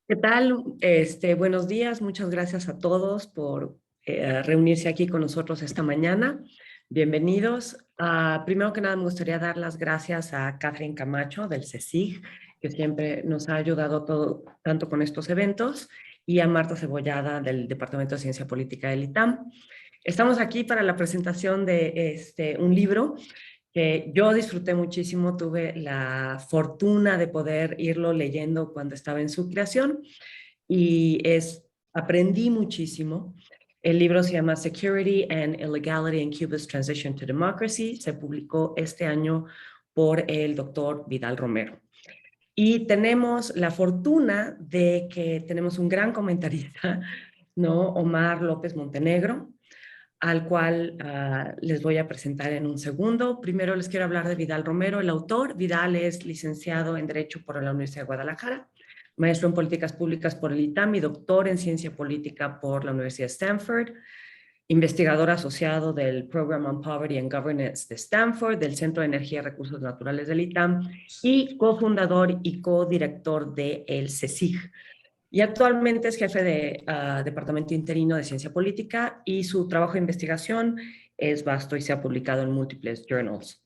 ¿Qué tal? Buenos días, muchas gracias a todos por reunirse aquí con nosotros esta mañana. Bienvenidos. Primero que nada, me gustaría dar las gracias a Catherine Camacho del CSIG, que siempre nos ha ayudado tanto con estos eventos, y a Marta Cebollada del Departamento de Ciencia Política del ITAM. Estamos aquí para la presentación de un libro que yo disfruté muchísimo, tuve la fortuna de poder irlo leyendo cuando estaba en su creación aprendí muchísimo. El libro se llama Security and Illegality in Cuba's Transition to Democracy. Se publicó este año por el doctor Vidal Romero. Y tenemos la fortuna de que tenemos un gran comentarista, ¿no? Omar López Montenegro, al cual les voy a presentar en un segundo. Primero les quiero hablar de Vidal Romero, el autor. Vidal es licenciado en Derecho por la Universidad de Guadalajara, maestro en Políticas Públicas por el ITAM y doctor en Ciencia Política por la Universidad de Stanford, investigador asociado del Program on Poverty and Governance de Stanford, del Centro de Energía y Recursos Naturales del ITAM y cofundador y codirector de el CSIG. Y actualmente es jefe de Departamento Interino de Ciencia Política y su trabajo de investigación es vasto y se ha publicado en múltiples journals.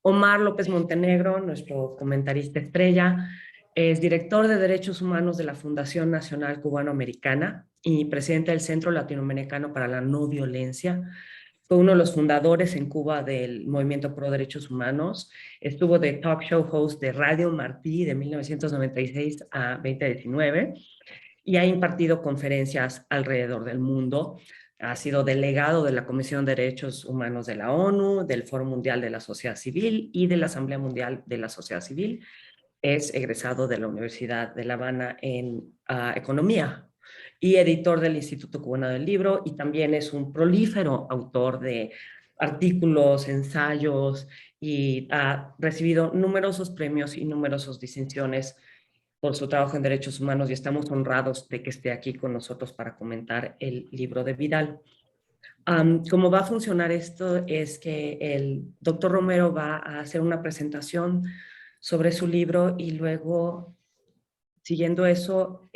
Omar López Montenegro, nuestro comentarista estrella, es director de Derechos Humanos de la Fundación Nacional Cubano-Americana y presidente del Centro Latinoamericano para la No Violencia. Fue uno de los fundadores en Cuba del Movimiento Pro Derechos Humanos. Estuvo de talk show host de Radio Martí de 1996 a 2019 y ha impartido conferencias alrededor del mundo. Ha sido delegado de la Comisión de Derechos Humanos de la ONU, del Foro Mundial de la Sociedad Civil y de la Asamblea Mundial de la Sociedad Civil. Es egresado de la Universidad de La Habana en Economía y editor del Instituto Cubano del Libro, y también es un prolífero autor de artículos, ensayos, y ha recibido numerosos premios y numerosas distinciones por su trabajo en derechos humanos, y estamos honrados de que esté aquí con nosotros para comentar el libro de Vidal. Cómo va a funcionar esto es que el doctor Romero va a hacer una presentación sobre su libro y luego, siguiendo eso,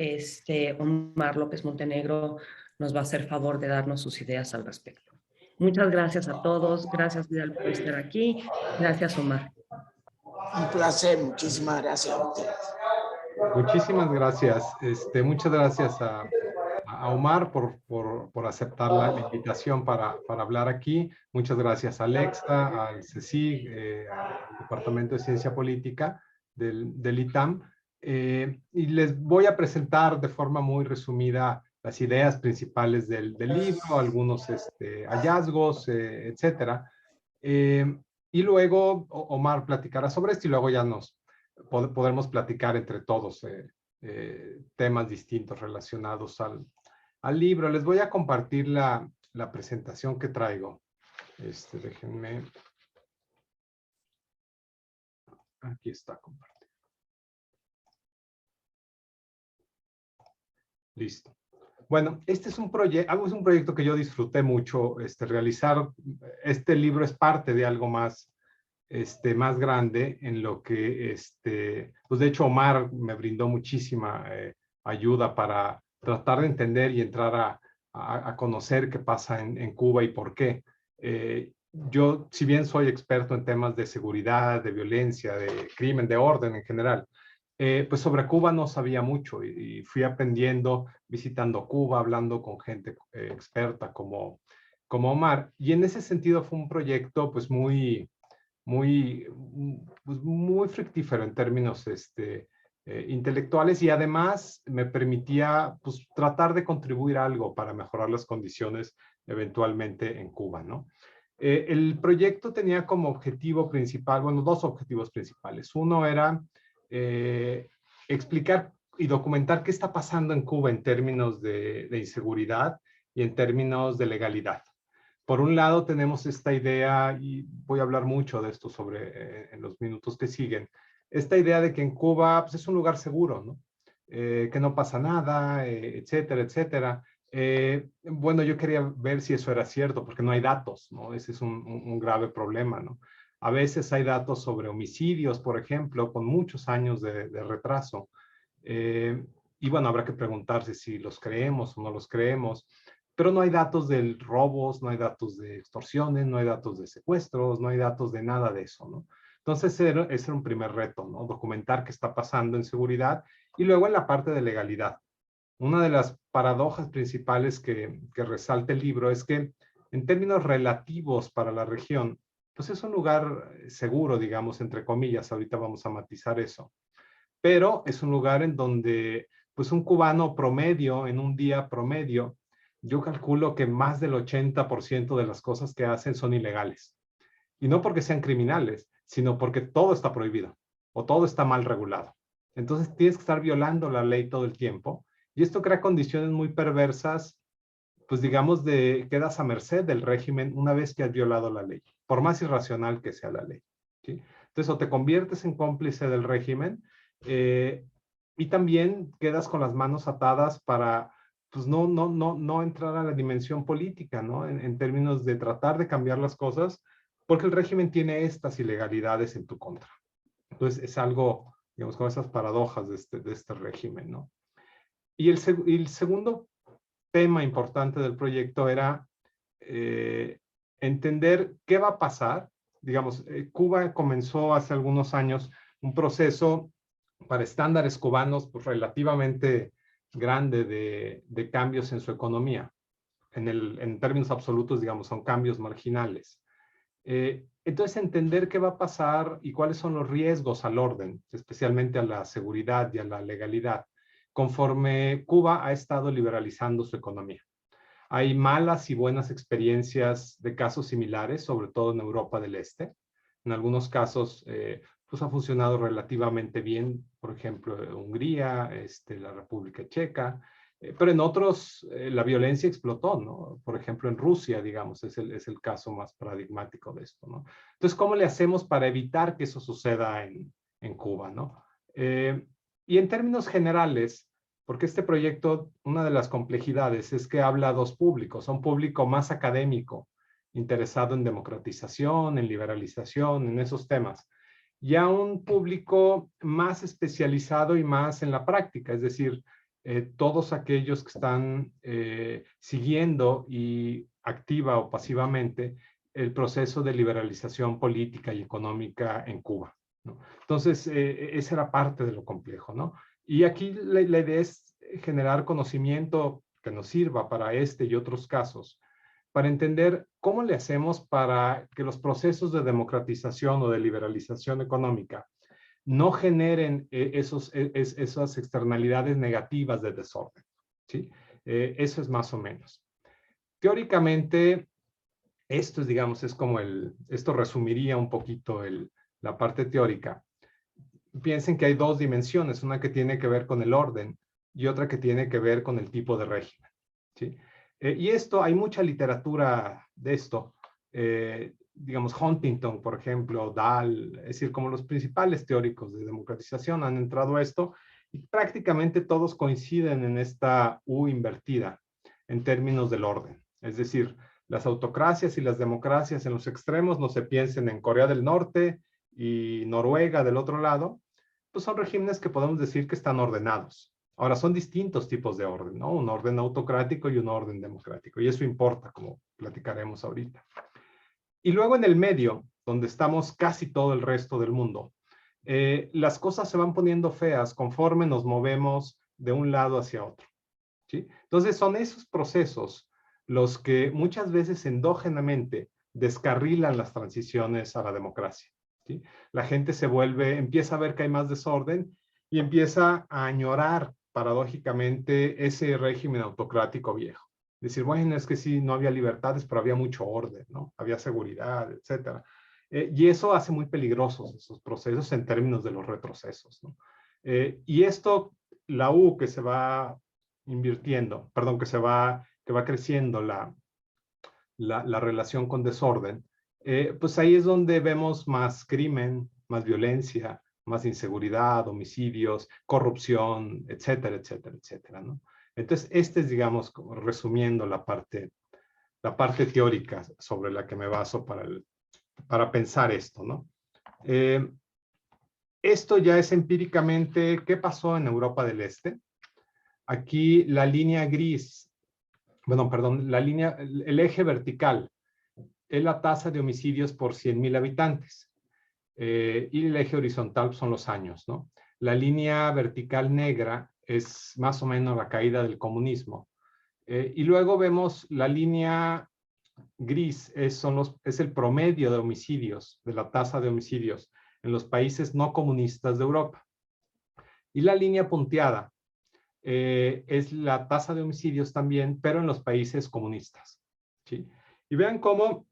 Omar López Montenegro nos va a hacer favor de darnos sus ideas al respecto. Muchas gracias a todos. Gracias, Vidal, por estar aquí. Gracias, Omar. Un placer, muchísimas gracias a ustedes. Muchísimas gracias. Muchas gracias a Omar por aceptar la invitación para hablar aquí. Muchas gracias a Alexa, al CSIG, al Departamento de Ciencia Política del ITAM. Y les voy a presentar de forma muy resumida las ideas principales del libro, algunos hallazgos, etcétera. Y luego Omar platicará sobre esto y luego ya podremos platicar entre todos temas distintos relacionados al libro. Les voy a compartir la presentación que traigo. Déjenme. Aquí está compartido. Listo. Bueno, este es un proyecto que yo disfruté mucho realizar. Este libro es parte de algo más grande en lo que, pues de hecho Omar me brindó muchísima ayuda para tratar de entender y entrar a conocer qué pasa en Cuba y por qué. Yo, si bien soy experto en temas de seguridad, de violencia, de crimen, de orden en general, pues sobre Cuba no sabía mucho y fui aprendiendo visitando Cuba, hablando con gente experta como Omar. Y en ese sentido fue un proyecto pues muy fructífero en términos intelectuales, y además me permitía pues, tratar de contribuir algo para mejorar las condiciones eventualmente en Cuba, ¿no? El proyecto tenía como objetivo principal, bueno, dos objetivos principales. Uno era explicar y documentar qué está pasando en Cuba en términos de inseguridad y en términos de legalidad. Por un lado tenemos esta idea, y voy a hablar mucho de esto en los minutos que siguen, esta idea de que en Cuba pues, es un lugar seguro, ¿no? Que no pasa nada, etcétera, etcétera. Bueno, yo quería ver si eso era cierto, porque no hay datos, ¿no? Ese es un grave problema, ¿no? A veces hay datos sobre homicidios, por ejemplo, con muchos años de retraso. Y bueno, habrá que preguntarse si los creemos o no los creemos, pero no hay datos de robos, no hay datos de extorsiones, no hay datos de secuestros, no hay datos de nada de eso, ¿no? Entonces, ese era un primer reto, ¿no? Documentar qué está pasando en seguridad y luego en la parte de legalidad. Una de las paradojas principales que resalta el libro es que en términos relativos para la región, pues es un lugar seguro, digamos, entre comillas, ahorita vamos a matizar eso, pero es un lugar en donde pues un cubano promedio, en un día promedio, yo calculo que más del 80% de las cosas que hacen son ilegales. Y no porque sean criminales, sino porque todo está prohibido o todo está mal regulado. Entonces tienes que estar violando la ley todo el tiempo y esto crea condiciones muy perversas, pues digamos, quedas a merced del régimen una vez que has violado la ley, por más irracional que sea la ley, ¿sí? Entonces, o te conviertes en cómplice del régimen y también quedas con las manos atadas para, pues no entrar a la dimensión política, ¿no? En términos de tratar de cambiar las cosas, porque el régimen tiene estas ilegalidades en tu contra. Entonces, es algo, digamos, con esas paradojas de este régimen, ¿no? Y el segundo tema importante del proyecto era entender qué va a pasar. Digamos, Cuba comenzó hace algunos años un proceso para estándares cubanos pues, relativamente grande de cambios en su economía. En términos absolutos, digamos, son cambios marginales. Entonces, entender qué va a pasar y cuáles son los riesgos al orden, especialmente a la seguridad y a la legalidad, conforme Cuba ha estado liberalizando su economía. Hay malas y buenas experiencias de casos similares, sobre todo en Europa del Este. En algunos casos, pues ha funcionado relativamente bien, por ejemplo, Hungría, la República Checa, pero en otros la violencia explotó, ¿no? Por ejemplo, en Rusia, digamos, es el caso más paradigmático de esto, ¿no? Entonces, ¿cómo le hacemos para evitar que eso suceda en Cuba, ¿no? Y en términos generales, porque este proyecto, una de las complejidades es que habla a dos públicos, a un público más académico, interesado en democratización, en liberalización, en esos temas, y a un público más especializado y más en la práctica, es decir, todos aquellos que están siguiendo y activa o pasivamente el proceso de liberalización política y económica en Cuba, ¿no? Entonces, esa era parte de lo complejo, ¿no? Y aquí la idea es generar conocimiento que nos sirva para este y otros casos, para entender cómo le hacemos para que los procesos de democratización o de liberalización económica no generen esas externalidades negativas de desorden, ¿sí? Eso es más o menos. Teóricamente, esto es, digamos, es como esto resumiría un poquito la parte teórica. Piensen que hay dos dimensiones, una que tiene que ver con el orden y otra que tiene que ver con el tipo de régimen, ¿sí? Y esto, hay mucha literatura de esto, digamos Huntington, por ejemplo, Dahl, es decir, como los principales teóricos de democratización han entrado a esto y prácticamente todos coinciden en esta U invertida en términos del orden. Es decir, las autocracias y las democracias en los extremos no se piensen en Corea del Norte y Noruega del otro lado, pues son regímenes que podemos decir que están ordenados. Ahora, son distintos tipos de orden, ¿no? Un orden autocrático y un orden democrático. Y eso importa, como platicaremos ahorita. Y luego en el medio, donde estamos casi todo el resto del mundo, las cosas se van poniendo feas conforme nos movemos de un lado hacia otro, ¿sí? Entonces, son esos procesos los que muchas veces endógenamente descarrilan las transiciones a la democracia, ¿sí? La gente empieza a ver que hay más desorden y empieza a añorar paradójicamente ese régimen autocrático viejo. Decir, bueno, es que sí, no había libertades, pero había mucho orden, ¿no? Había seguridad, etcétera. Y eso hace muy peligrosos esos procesos en términos de los retrocesos, ¿no? Y esto, la U que se va invirtiendo, perdón, que va creciendo la relación con desorden, pues ahí es donde vemos más crimen, más violencia, más inseguridad, homicidios, corrupción, etcétera, etcétera, etcétera, ¿no? Entonces, es, digamos, como resumiendo la parte teórica sobre la que me baso para pensar esto, ¿no? Esto ya es empíricamente, ¿qué pasó en Europa del Este? Aquí la línea gris, bueno, perdón, el eje vertical es la tasa de homicidios por 100,000 habitantes. Y el eje horizontal son los años, ¿no? La línea vertical negra es más o menos la caída del comunismo. Y luego vemos la línea gris, es el promedio de homicidios, de la tasa de homicidios en los países no comunistas de Europa. Y la línea punteada es la tasa de homicidios también, pero en los países comunistas, ¿sí? Y vean cómo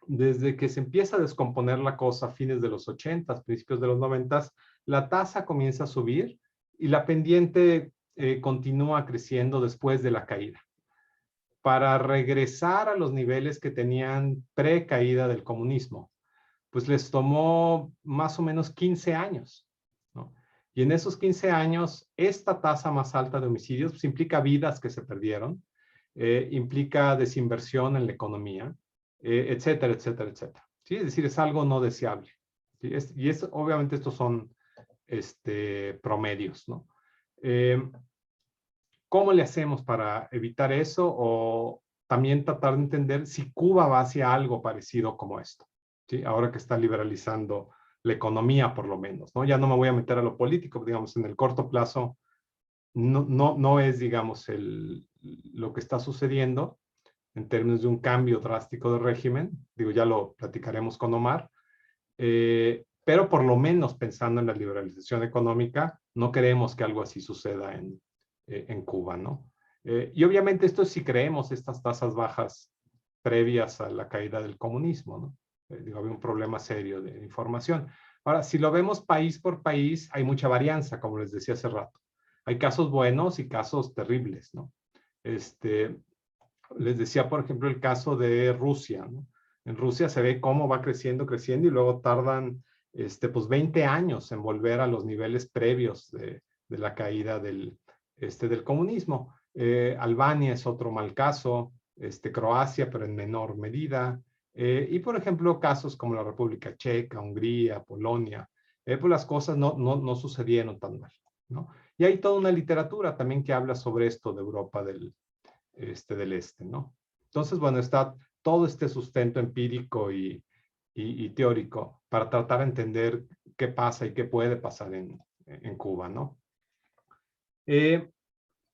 desde que se empieza a descomponer la cosa a fines de los 80, principios de los 90, la tasa comienza a subir y la pendiente continúa creciendo después de la caída. Para regresar a los niveles que tenían pre-caída del comunismo, pues les tomó más o menos 15 años, ¿no? Y en esos 15 años, esta tasa más alta de homicidios pues, implica vidas que se perdieron, implica desinversión en la economía, etcétera, etcétera, etcétera. ¿Sí? Es decir, es algo no deseable. ¿Sí? Obviamente estos son promedios, ¿no? ¿Cómo le hacemos para evitar eso? O también tratar de entender si Cuba va hacia algo parecido como esto, ¿sí? Ahora que está liberalizando la economía, por lo menos, ¿no? Ya no me voy a meter a lo político, digamos, en el corto plazo no es, digamos, lo que está sucediendo en términos de un cambio drástico de régimen. Digo, ya lo platicaremos con Omar. Pero por lo menos pensando en la liberalización económica, no queremos que algo así suceda en Cuba, ¿no? Y obviamente esto es si creemos estas tasas bajas previas a la caída del comunismo, ¿no? Digo, había un problema serio de información. Ahora, si lo vemos país por país, hay mucha varianza, como les decía hace rato. Hay casos buenos y casos terribles, ¿no? Les decía, por ejemplo, el caso de Rusia, ¿no? En Rusia se ve cómo va creciendo, creciendo y luego tardan pues 20 años en volver a los niveles previos de la caída del comunismo. Albania es otro mal caso, Croacia, pero en menor medida. Y, por ejemplo, casos como la República Checa, Hungría, Polonia, pues las cosas no sucedieron tan mal, ¿no? Y hay toda una literatura también que habla sobre esto de Europa del Este, ¿no? Entonces, bueno, está todo este sustento empírico y teórico para tratar de entender qué pasa y qué puede pasar en Cuba, ¿no?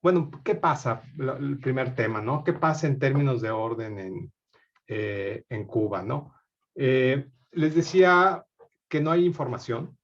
Bueno, ¿qué pasa? El primer tema, ¿no? ¿Qué pasa en términos de orden en Cuba, ¿no? Les decía que no hay información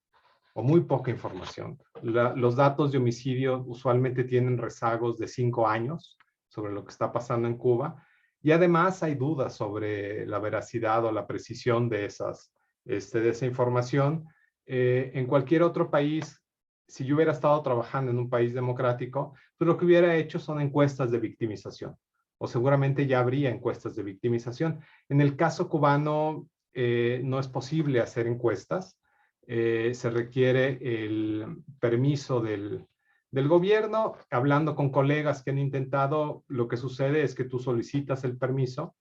o muy poca información. Los datos de homicidio usualmente tienen rezagos de 5 años sobre lo que está pasando en Cuba. Y además hay dudas sobre la veracidad o la precisión de esa información. En cualquier otro país, si yo hubiera estado trabajando en un país democrático, pues lo que hubiera hecho son encuestas de victimización. O seguramente ya habría encuestas de victimización. En el caso cubano, no es posible hacer encuestas. Se requiere el permiso del gobierno. Hablando con colegas que han intentado, lo que sucede es que tú solicitas el permiso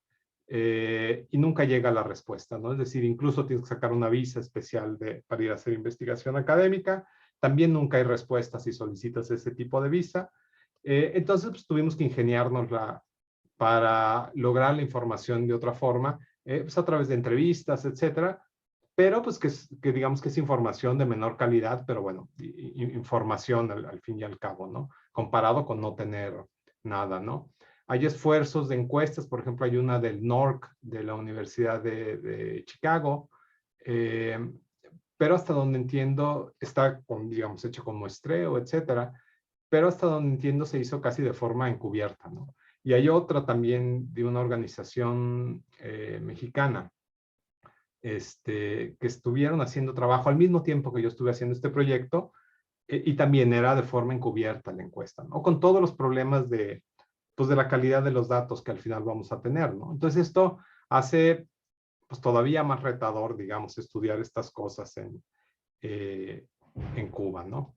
y nunca llega la respuesta, ¿no? Es decir, incluso tienes que sacar una visa especial para ir a hacer investigación académica. También nunca hay respuesta si solicitas ese tipo de visa. Entonces, pues, tuvimos que ingeniárnosla para lograr la información de otra forma, pues a través de entrevistas, etcétera. Pero pues que digamos que es información de menor calidad, pero bueno, información al fin y al cabo, ¿no? Comparado con no tener nada, ¿no? Hay esfuerzos de encuestas, por ejemplo, hay una del NORC, de la Universidad de Chicago, pero hasta donde entiendo está, digamos, hecho con muestreo, etcétera, pero hasta donde entiendo se hizo casi de forma encubierta, ¿no? Y hay otra también de una organización mexicana, que estuvieron haciendo trabajo al mismo tiempo que yo estuve haciendo este proyecto, y también era de forma encubierta la encuesta, ¿no? Con todos los problemas pues, de la calidad de los datos que al final vamos a tener, ¿no? Entonces esto hace pues todavía más retador, digamos, estudiar estas cosas en Cuba, ¿no?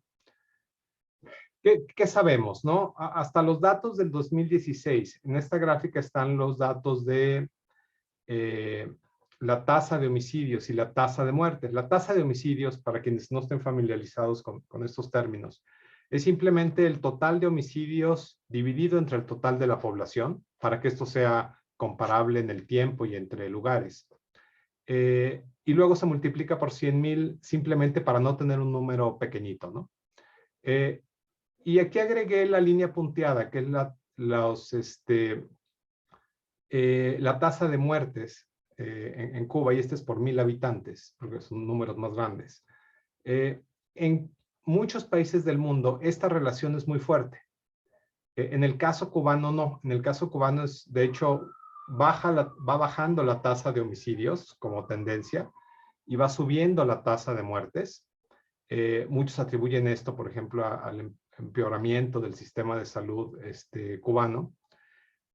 ¿Qué sabemos, no? Hasta los datos del 2016, en esta gráfica están los datos de la tasa de homicidios y la tasa de muertes. La tasa de homicidios, para quienes no estén familiarizados con estos términos, es simplemente el total de homicidios dividido entre el total de la población, para que esto sea comparable en el tiempo y entre lugares. Y luego se multiplica por 100,000 simplemente para no tener un número pequeñito, ¿no? Y aquí agregué la línea punteada, que es la tasa de muertes en Cuba, y este es por 1,000 habitantes, porque son números más grandes. En muchos países del mundo, esta relación es muy fuerte. En el caso cubano, no. En el caso cubano, de hecho, va bajando la tasa de homicidios como tendencia y va subiendo la tasa de muertes. Muchos atribuyen esto, por ejemplo, al empeoramiento del sistema de salud cubano.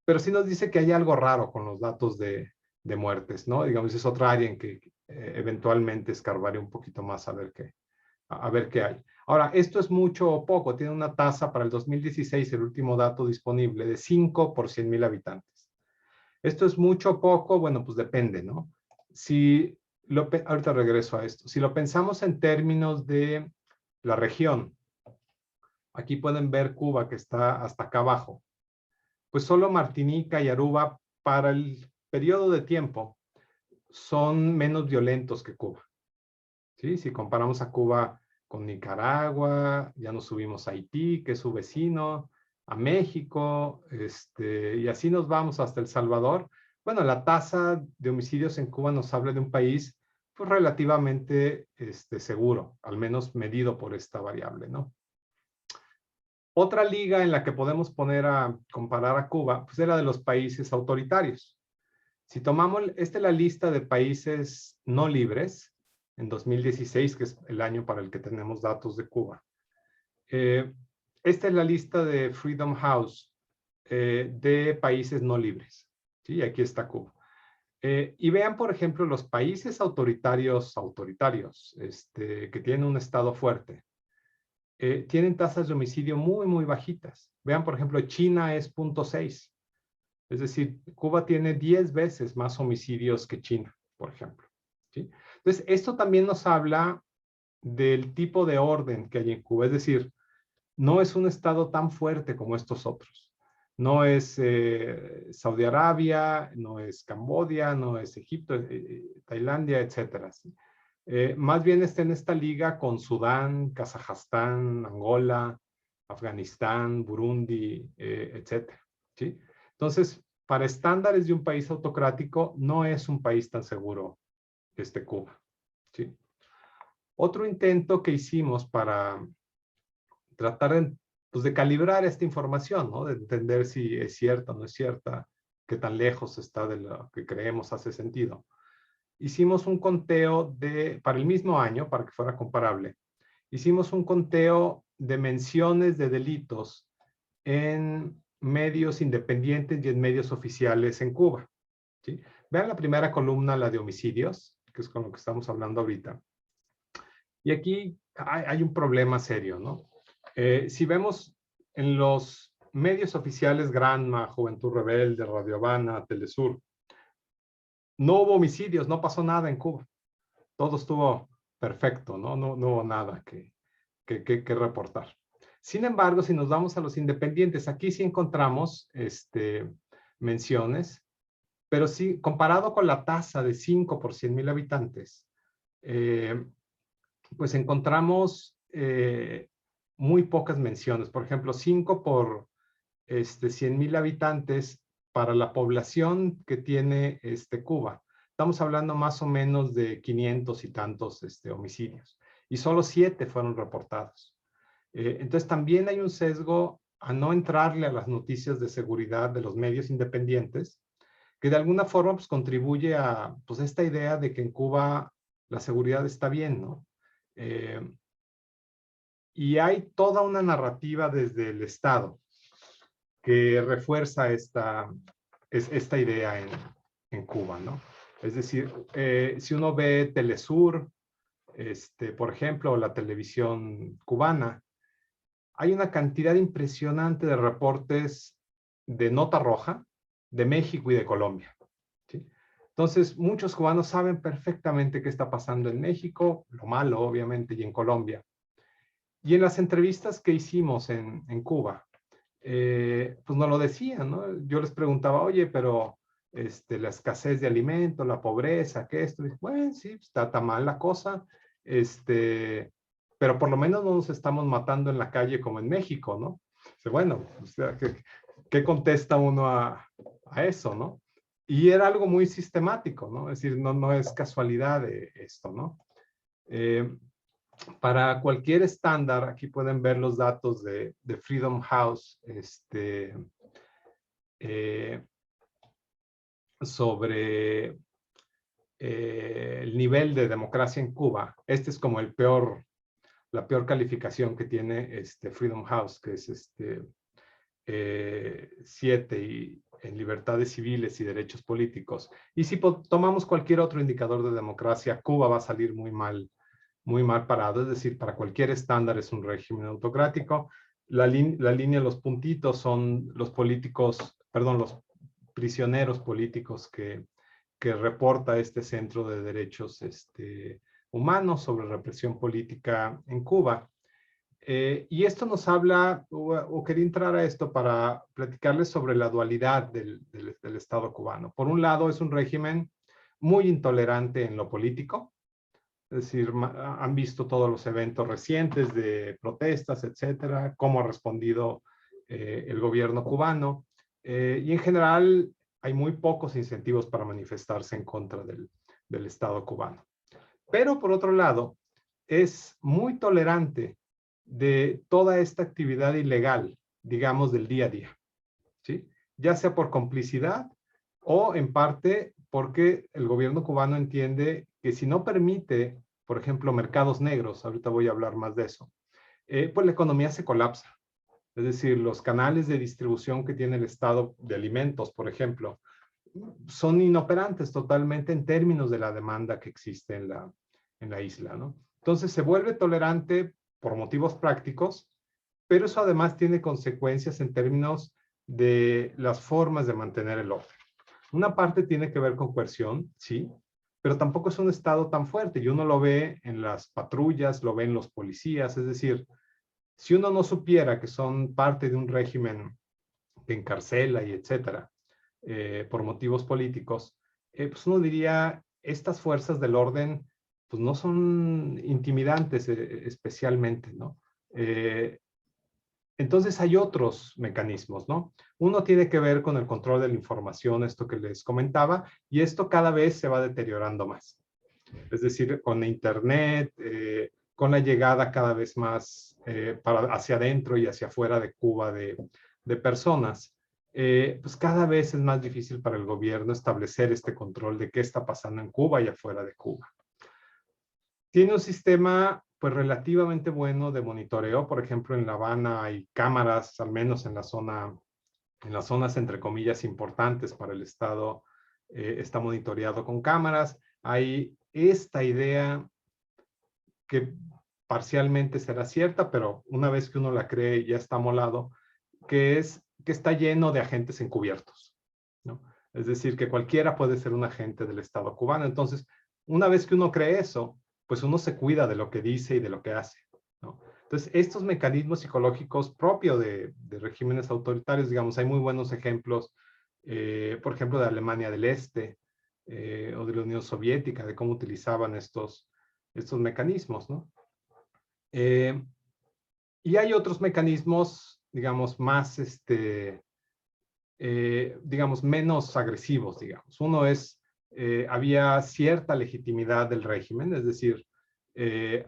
Pero sí nos dice que hay algo raro con los datos de muertes, ¿no? Digamos, es otra área en que eventualmente escarbaré un poquito más a ver qué hay. Ahora, ¿esto es mucho o poco? Tiene una tasa para el 2016, el último dato disponible, de 5 por 100,000 habitantes. ¿Esto es mucho o poco? Bueno, pues depende, ¿no? Ahorita regreso a esto. Si lo pensamos en términos de la región, aquí pueden ver Cuba, que está hasta acá abajo. Pues solo Martinica y Aruba, para el periodo de tiempo, son menos violentos que Cuba. ¿Sí? Si comparamos a Cuba con Nicaragua, ya nos subimos a Haití, que es su vecino, a México, y así nos vamos hasta El Salvador. Bueno, la tasa de homicidios en Cuba nos habla de un país pues, relativamente seguro, al menos medido por esta variable, ¿no? Otra liga en la que podemos comparar a Cuba, pues era de los países autoritarios. Si tomamos, esta es la lista de países no libres, en 2016, que es el año para el que tenemos datos de Cuba. Esta es la lista de Freedom House de países no libres. ¿Sí? Aquí está Cuba. Y vean, por ejemplo, los países autoritarios, que tienen un estado fuerte. Tienen tasas de homicidio muy, muy bajitas. Vean, por ejemplo, China es 0.6. Es decir, Cuba tiene 10 veces más homicidios que China, por ejemplo. ¿Sí? Entonces, esto también nos habla del tipo de orden que hay en Cuba. Es decir, no es un estado tan fuerte como estos otros. No es Saudi Arabia, no es Camboya, no es Egipto, Tailandia, etcétera. ¿Sí? Más bien está en esta liga con Sudán, Kazajstán, Angola, Afganistán, Burundi, etcétera. ¿Sí? Entonces, para estándares de un país autocrático, no es un país tan seguro Cuba. ¿Sí? Otro intento que hicimos para tratar de calibrar esta información, ¿no? De entender si es cierta o no es cierta, qué tan lejos está de lo que creemos hace sentido. Hicimos un conteo para el mismo año, para que fuera comparable. Hicimos un conteo de menciones de delitos en medios independientes y en medios oficiales en Cuba. ¿Sí? Vean la primera columna, la de homicidios, que es con lo que estamos hablando ahorita. Y aquí hay un problema serio, ¿no? Si vemos en los medios oficiales, Granma, Juventud Rebelde, Radio Habana, Telesur, no hubo homicidios, no pasó nada en Cuba. Todo estuvo perfecto, ¿no? No hubo nada que reportar. Sin embargo, si nos vamos a los independientes, aquí sí encontramos menciones, pero sí, comparado con la tasa de 5 por 100,000 habitantes, pues encontramos muy pocas menciones. Por ejemplo, 5 por 100,000 habitantes para la población que tiene Cuba. Estamos hablando más o menos de 500 y tantos homicidios. Y solo 7 fueron reportados. Entonces también hay un sesgo a no entrarle a las noticias de seguridad de los medios independientes, que de alguna forma pues, contribuye a pues, esta idea de que en Cuba la seguridad está bien, ¿no? Y hay toda una narrativa desde el Estado que refuerza esta idea en Cuba, ¿no? Es decir, si uno ve Telesur, por ejemplo, o la televisión cubana, hay una cantidad impresionante de reportes de nota roja de México y de Colombia. ¿Sí? Entonces, muchos cubanos saben perfectamente qué está pasando en México, lo malo, obviamente, y en Colombia. Y en las entrevistas que hicimos en Cuba, pues nos lo decían, ¿no? Yo les preguntaba, oye, pero la escasez de alimentos, la pobreza, ¿qué esto? Y, bueno, sí, está tan mal la cosa, pero por lo menos no nos estamos matando en la calle como en México, ¿no? Dice, bueno, o sea, ¿qué contesta uno a eso, no? Y era algo muy sistemático, ¿no? Es decir, no es casualidad de esto, ¿no? Para cualquier estándar, aquí pueden ver los datos de Freedom House, sobre el nivel de democracia en Cuba. Este es como la peor calificación que tiene Freedom House, que es 7 y en libertades civiles y derechos políticos. Y si tomamos cualquier otro indicador de democracia, Cuba va a salir muy mal parado. Es decir, para cualquier estándar es un régimen autocrático. La línea, los puntitos son los políticos, perdón, los prisioneros políticos que reporta este Centro de Derechos Humanos sobre represión política en Cuba. Y esto nos habla, o quería entrar a esto para platicarles sobre la dualidad del Estado cubano. Por un lado, es un régimen muy intolerante en lo político, es decir, han visto todos los eventos recientes de protestas, etcétera, cómo ha respondido el gobierno cubano. Y en general hay muy pocos incentivos para manifestarse en contra del Estado cubano. Pero por otro lado, es muy tolerante de toda esta actividad ilegal, digamos, del día a día, ¿sí? Ya sea por complicidad o en parte porque el gobierno cubano entiende que si no permite, por ejemplo, mercados negros, ahorita voy a hablar más de eso, pues la economía se colapsa. Es decir, los canales de distribución que tiene el Estado de alimentos, por ejemplo, son inoperantes totalmente en términos de la demanda que existe en la isla, ¿no? Entonces se vuelve tolerante por motivos prácticos, pero eso además tiene consecuencias en términos de las formas de mantener el orden. Una parte tiene que ver con coerción, sí, pero tampoco es un Estado tan fuerte y uno lo ve en las patrullas, lo ve en los policías, es decir, si uno no supiera que son parte de un régimen que encarcela y etcétera, por motivos políticos, pues uno diría, estas fuerzas del orden pues no son intimidantes especialmente, ¿no? Entonces hay otros mecanismos, ¿no? Uno tiene que ver con el control de la información, esto que les comentaba, y esto cada vez se va deteriorando más. Es decir, con Internet, con la llegada cada vez más hacia adentro y hacia afuera de Cuba de personas, pues cada vez es más difícil para el gobierno establecer este control de qué está pasando en Cuba y afuera de Cuba. Tiene un sistema pues relativamente bueno de monitoreo. Por ejemplo, en La Habana hay cámaras, al menos en las zonas entre comillas importantes para el Estado, está monitoreado con cámaras. Hay esta idea que parcialmente será cierta, pero una vez que uno la cree ya está molado, que es que está lleno de agentes encubiertos, ¿no? Es decir, que cualquiera puede ser un agente del Estado cubano. Entonces, una vez que uno cree eso, pues uno se cuida de lo que dice y de lo que hace, ¿no? Entonces, estos mecanismos psicológicos propios de regímenes autoritarios, digamos, hay muy buenos ejemplos, por ejemplo, de Alemania del Este o de la Unión Soviética, de cómo utilizaban estos mecanismos, ¿no? Y hay otros mecanismos, digamos, más, digamos, menos agresivos, digamos. Uno es, había cierta legitimidad del régimen, es decir,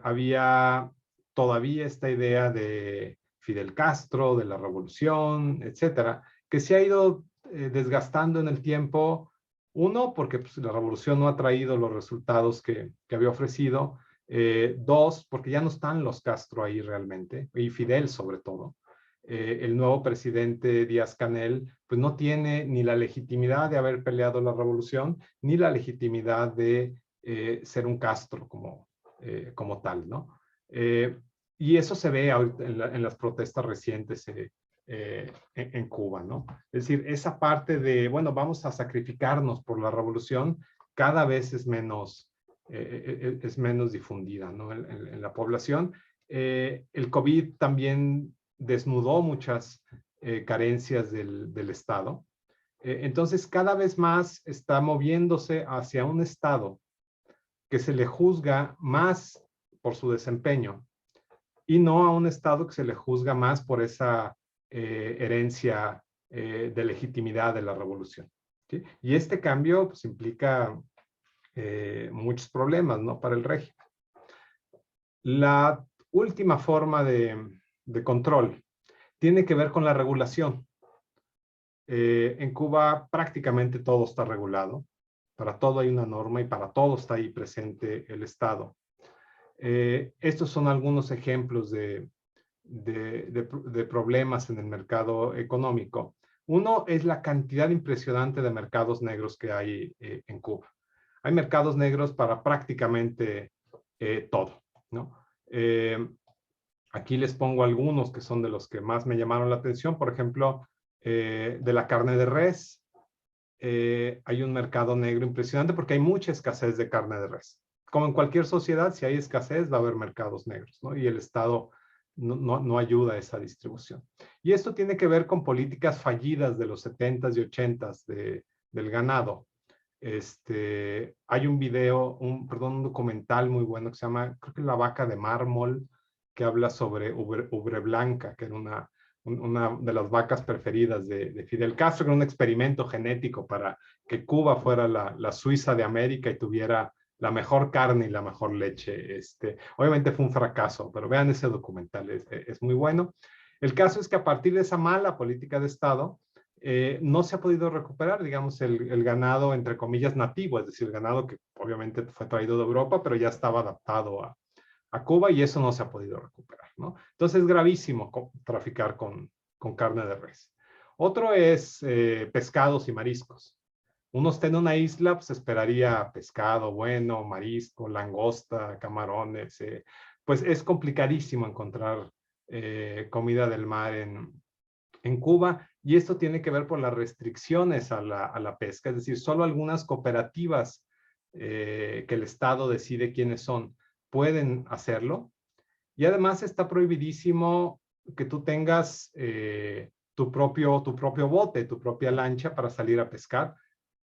había todavía esta idea de Fidel Castro, de la revolución, etcétera, que se ha ido desgastando en el tiempo. Uno, porque pues, la revolución no ha traído los resultados que había ofrecido. Dos, porque ya no están los Castro ahí realmente, y Fidel sobre todo. El nuevo presidente Díaz-Canel pues no tiene ni la legitimidad de haber peleado la revolución, ni la legitimidad de ser un Castro como tal, ¿no? Y eso se ve en las protestas recientes en Cuba, ¿no? Es decir, esa parte de, bueno, vamos a sacrificarnos por la revolución, cada vez es menos difundida, ¿no? en la población. El COVID también desnudó muchas carencias del Estado. Entonces, cada vez más está moviéndose hacia un Estado que se le juzga más por su desempeño y no a un Estado que se le juzga más por esa herencia de legitimidad de la revolución, ¿sí? Y este cambio pues, implica muchos problemas, ¿no? Para el régimen. La última forma de control tiene que ver con la regulación. En Cuba prácticamente todo está regulado. Para todo hay una norma y para todo está ahí presente el Estado. Estos son algunos ejemplos de problemas en el mercado económico. Uno es la cantidad impresionante de mercados negros que hay en Cuba. Hay mercados negros para prácticamente todo, ¿no? Aquí les pongo algunos que son de los que más me llamaron la atención. Por ejemplo, de la carne de res. Hay un mercado negro impresionante porque hay mucha escasez de carne de res. Como en cualquier sociedad, si hay escasez, va a haber mercados negros, ¿no? Y el Estado no ayuda a esa distribución. Y esto tiene que ver con políticas fallidas de los 70s y 80s del ganado. Hay un video, un documental muy bueno que se llama, creo que La vaca de mármol, que habla sobre Ubre Blanca, que era una de las vacas preferidas de Fidel Castro, que era un experimento genético para que Cuba fuera la Suiza de América y tuviera la mejor carne y la mejor leche. Obviamente fue un fracaso, pero vean ese documental, es muy bueno. El caso es que a partir de esa mala política de Estado, no se ha podido recuperar, digamos, el ganado, entre comillas, nativo, es decir, el ganado que obviamente fue traído de Europa, pero ya estaba adaptado a Cuba y eso no se ha podido recuperar, ¿no? Entonces es gravísimo traficar con carne de res. Otro es pescados y mariscos. Uno está en una isla, pues esperaría pescado bueno, marisco, langosta, camarones. Pues es complicadísimo encontrar comida del mar en Cuba, y esto tiene que ver por las restricciones a la pesca, es decir, solo algunas cooperativas que el Estado decide quiénes son, pueden hacerlo, y además está prohibidísimo que tú tengas tu propio bote, tu propia lancha para salir a pescar,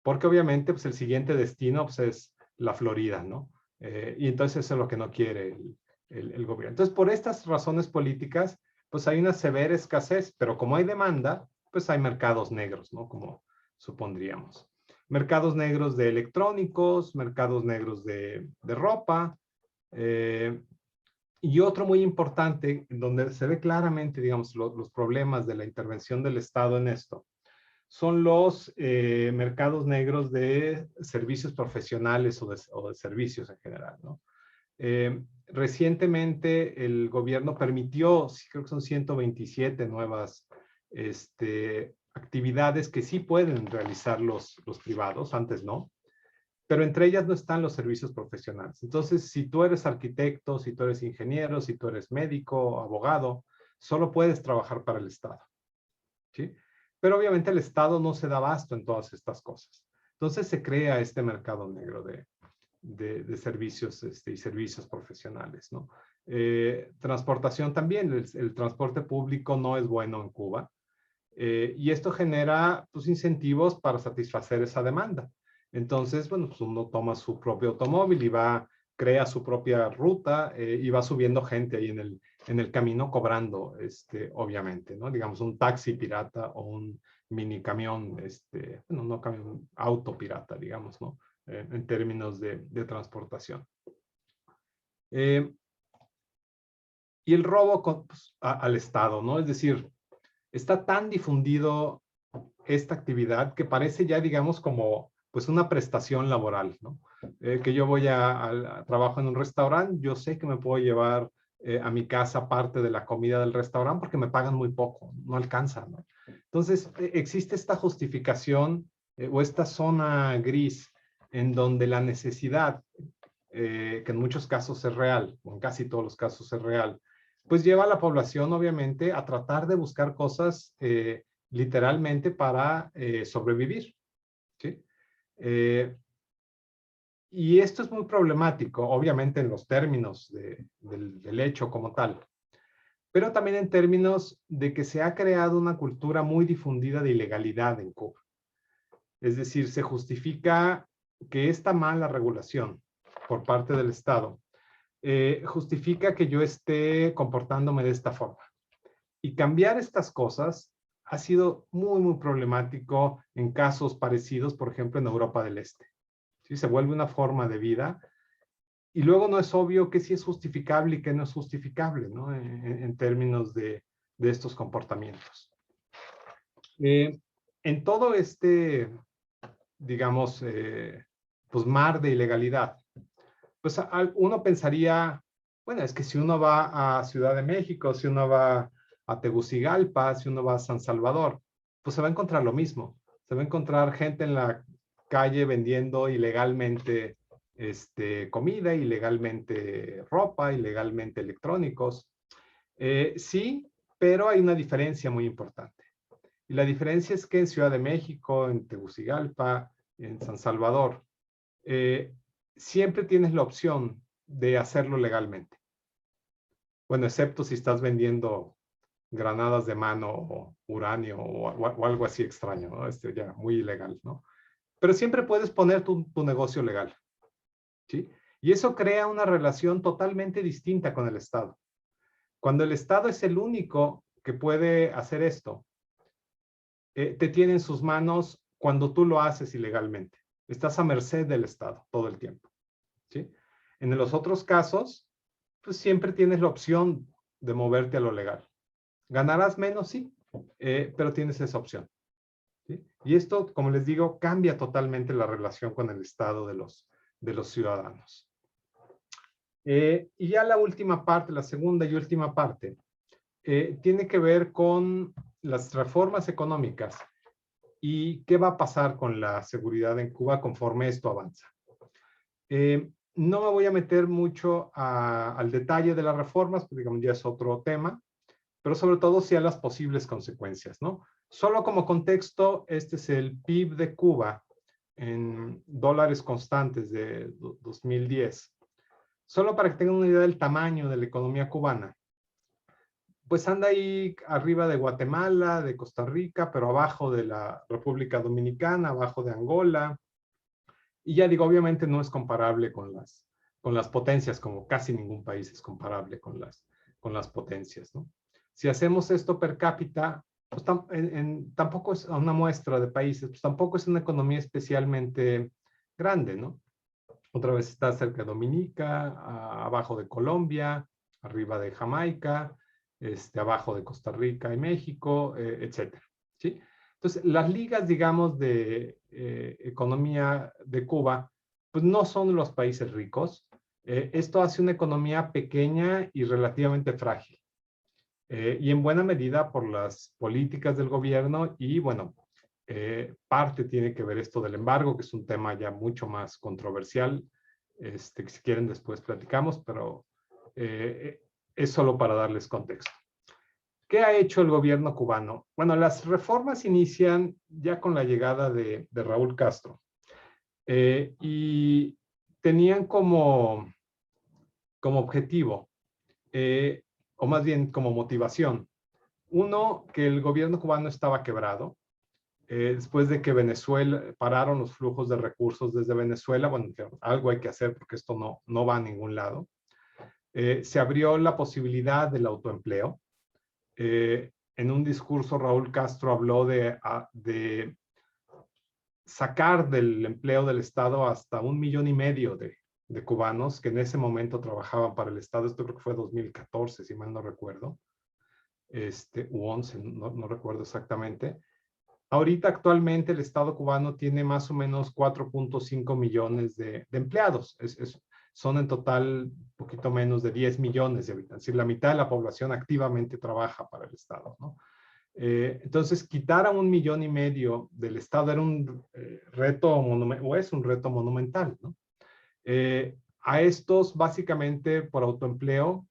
porque obviamente pues, el siguiente destino pues, es la Florida, ¿no? Y entonces eso es lo que no quiere el gobierno. Entonces, por estas razones políticas, pues hay una severa escasez, pero como hay demanda, pues hay mercados negros, ¿no? Como supondríamos. Mercados negros de electrónicos, mercados negros de ropa, y otro muy importante, donde se ve claramente, digamos, los problemas de la intervención del Estado en esto, son los mercados negros de servicios profesionales o de servicios en general, ¿no? Recientemente el gobierno permitió, creo que son 127 nuevas actividades que sí pueden realizar los privados, antes no, pero entre ellas no están los servicios profesionales. Entonces, si tú eres arquitecto, si tú eres ingeniero, si tú eres médico, abogado, solo puedes trabajar para el Estado, ¿sí? Pero obviamente el Estado no se da abasto en todas estas cosas. Entonces se crea este mercado negro de servicios y servicios profesionales, ¿no? Transportación también, el transporte público no es bueno en Cuba, y esto genera pues, incentivos para satisfacer esa demanda. Entonces, bueno, pues uno toma su propio automóvil y crea su propia ruta y va subiendo gente ahí en el camino cobrando, obviamente, ¿no? Digamos, un taxi pirata o un mini camión, bueno, no camión, auto pirata, digamos, ¿no? En términos de transportación. Y el robo pues, al Estado, ¿no? Es decir, está tan difundido esta actividad que parece ya, digamos, como pues una prestación laboral, ¿no? Que yo voy a trabajo en un restaurante, yo sé que me puedo llevar a mi casa parte de la comida del restaurante porque me pagan muy poco, no alcanza, ¿no? Entonces, existe esta justificación o esta zona gris en donde la necesidad, que en muchos casos es real, o en casi todos los casos es real, pues lleva a la población, obviamente, a tratar de buscar cosas literalmente para sobrevivir, ¿sí? Y esto es muy problemático, obviamente en los términos del hecho como tal, pero también en términos de que se ha creado una cultura muy difundida de ilegalidad en Cuba. Es decir, se justifica que esta mala regulación por parte del Estado justifica que yo esté comportándome de esta forma. Y cambiar estas cosas ha sido muy, muy problemático en casos parecidos, por ejemplo, en Europa del Este. ¿Sí? Se vuelve una forma de vida y luego no es obvio que sí es justificable y que no es justificable, ¿no? En términos de estos comportamientos. En todo este, digamos, pues mar de ilegalidad, pues uno pensaría, bueno, es que si uno va a Ciudad de México, si uno va a Tegucigalpa, si uno va a San Salvador, pues se va a encontrar lo mismo. Se va a encontrar gente en la calle vendiendo ilegalmente comida, ilegalmente ropa, ilegalmente electrónicos. Sí, pero hay una diferencia muy importante. Y la diferencia es que en Ciudad de México, en Tegucigalpa, en San Salvador, siempre tienes la opción de hacerlo legalmente. Bueno, excepto si estás vendiendo granadas de mano o uranio o algo así extraño, ¿no? Ya muy ilegal, ¿no? Pero siempre puedes poner tu negocio legal, ¿sí? Y eso crea una relación totalmente distinta con el Estado. Cuando el Estado es el único que puede hacer esto, te tiene en sus manos cuando tú lo haces ilegalmente. Estás a merced del Estado todo el tiempo, ¿sí? En los otros casos, pues siempre tienes la opción de moverte a lo legal. ¿Ganarás menos? Sí, pero tienes esa opción, ¿sí? Y esto, como les digo, cambia totalmente la relación con el Estado de los ciudadanos. Y ya la última parte, la segunda y última parte, tiene que ver con las reformas económicas y qué va a pasar con la seguridad en Cuba conforme esto avanza. No me voy a meter mucho al detalle de las reformas, porque digamos ya es otro tema, pero sobre todo sí a las posibles consecuencias, ¿no? Solo como contexto, este es el PIB de Cuba en dólares constantes de 2010. Solo para que tengan una idea del tamaño de la economía cubana, pues anda ahí arriba de Guatemala, de Costa Rica, pero abajo de la República Dominicana, abajo de Angola. Y ya digo, obviamente no es comparable con las potencias, como casi ningún país es comparable con las potencias, ¿no? Si hacemos esto per cápita, pues tampoco es una muestra de países, pues tampoco es una economía especialmente grande, ¿no? Otra vez está cerca de Dominica, abajo de Colombia, arriba de Jamaica, abajo de Costa Rica y México, etcétera, ¿sí? Entonces, las ligas, digamos, de economía de Cuba, pues no son los países ricos. Esto hace una economía pequeña y relativamente frágil. Y en buena medida por las políticas del gobierno y, bueno, parte tiene que ver esto del embargo, que es un tema ya mucho más controversial, que si quieren después platicamos, pero es solo para darles contexto. ¿Qué ha hecho el gobierno cubano? Bueno, las reformas inician ya con la llegada de Raúl Castro y tenían como objetivo, o más bien como motivación, uno, que el gobierno cubano estaba quebrado, después de que Venezuela pararon los flujos de recursos desde Venezuela, bueno, algo hay que hacer porque esto no va a ningún lado. Se abrió la posibilidad del autoempleo. En un discurso Raúl Castro habló de sacar del empleo del Estado hasta 1,5 millones de cubanos que en ese momento trabajaban para el Estado. Esto creo que fue 2014, si mal no recuerdo, u 11, no recuerdo exactamente. Ahorita actualmente el Estado cubano tiene más o menos 4.5 millones de empleados. Son en total un poquito menos de 10 millones de habitantes. Es decir, la mitad de la población activamente trabaja para el Estado, ¿no? Entonces, quitar a 1,5 millones del Estado era un reto monumental, o es un reto monumental, ¿no? A estos, básicamente, por autoempleo,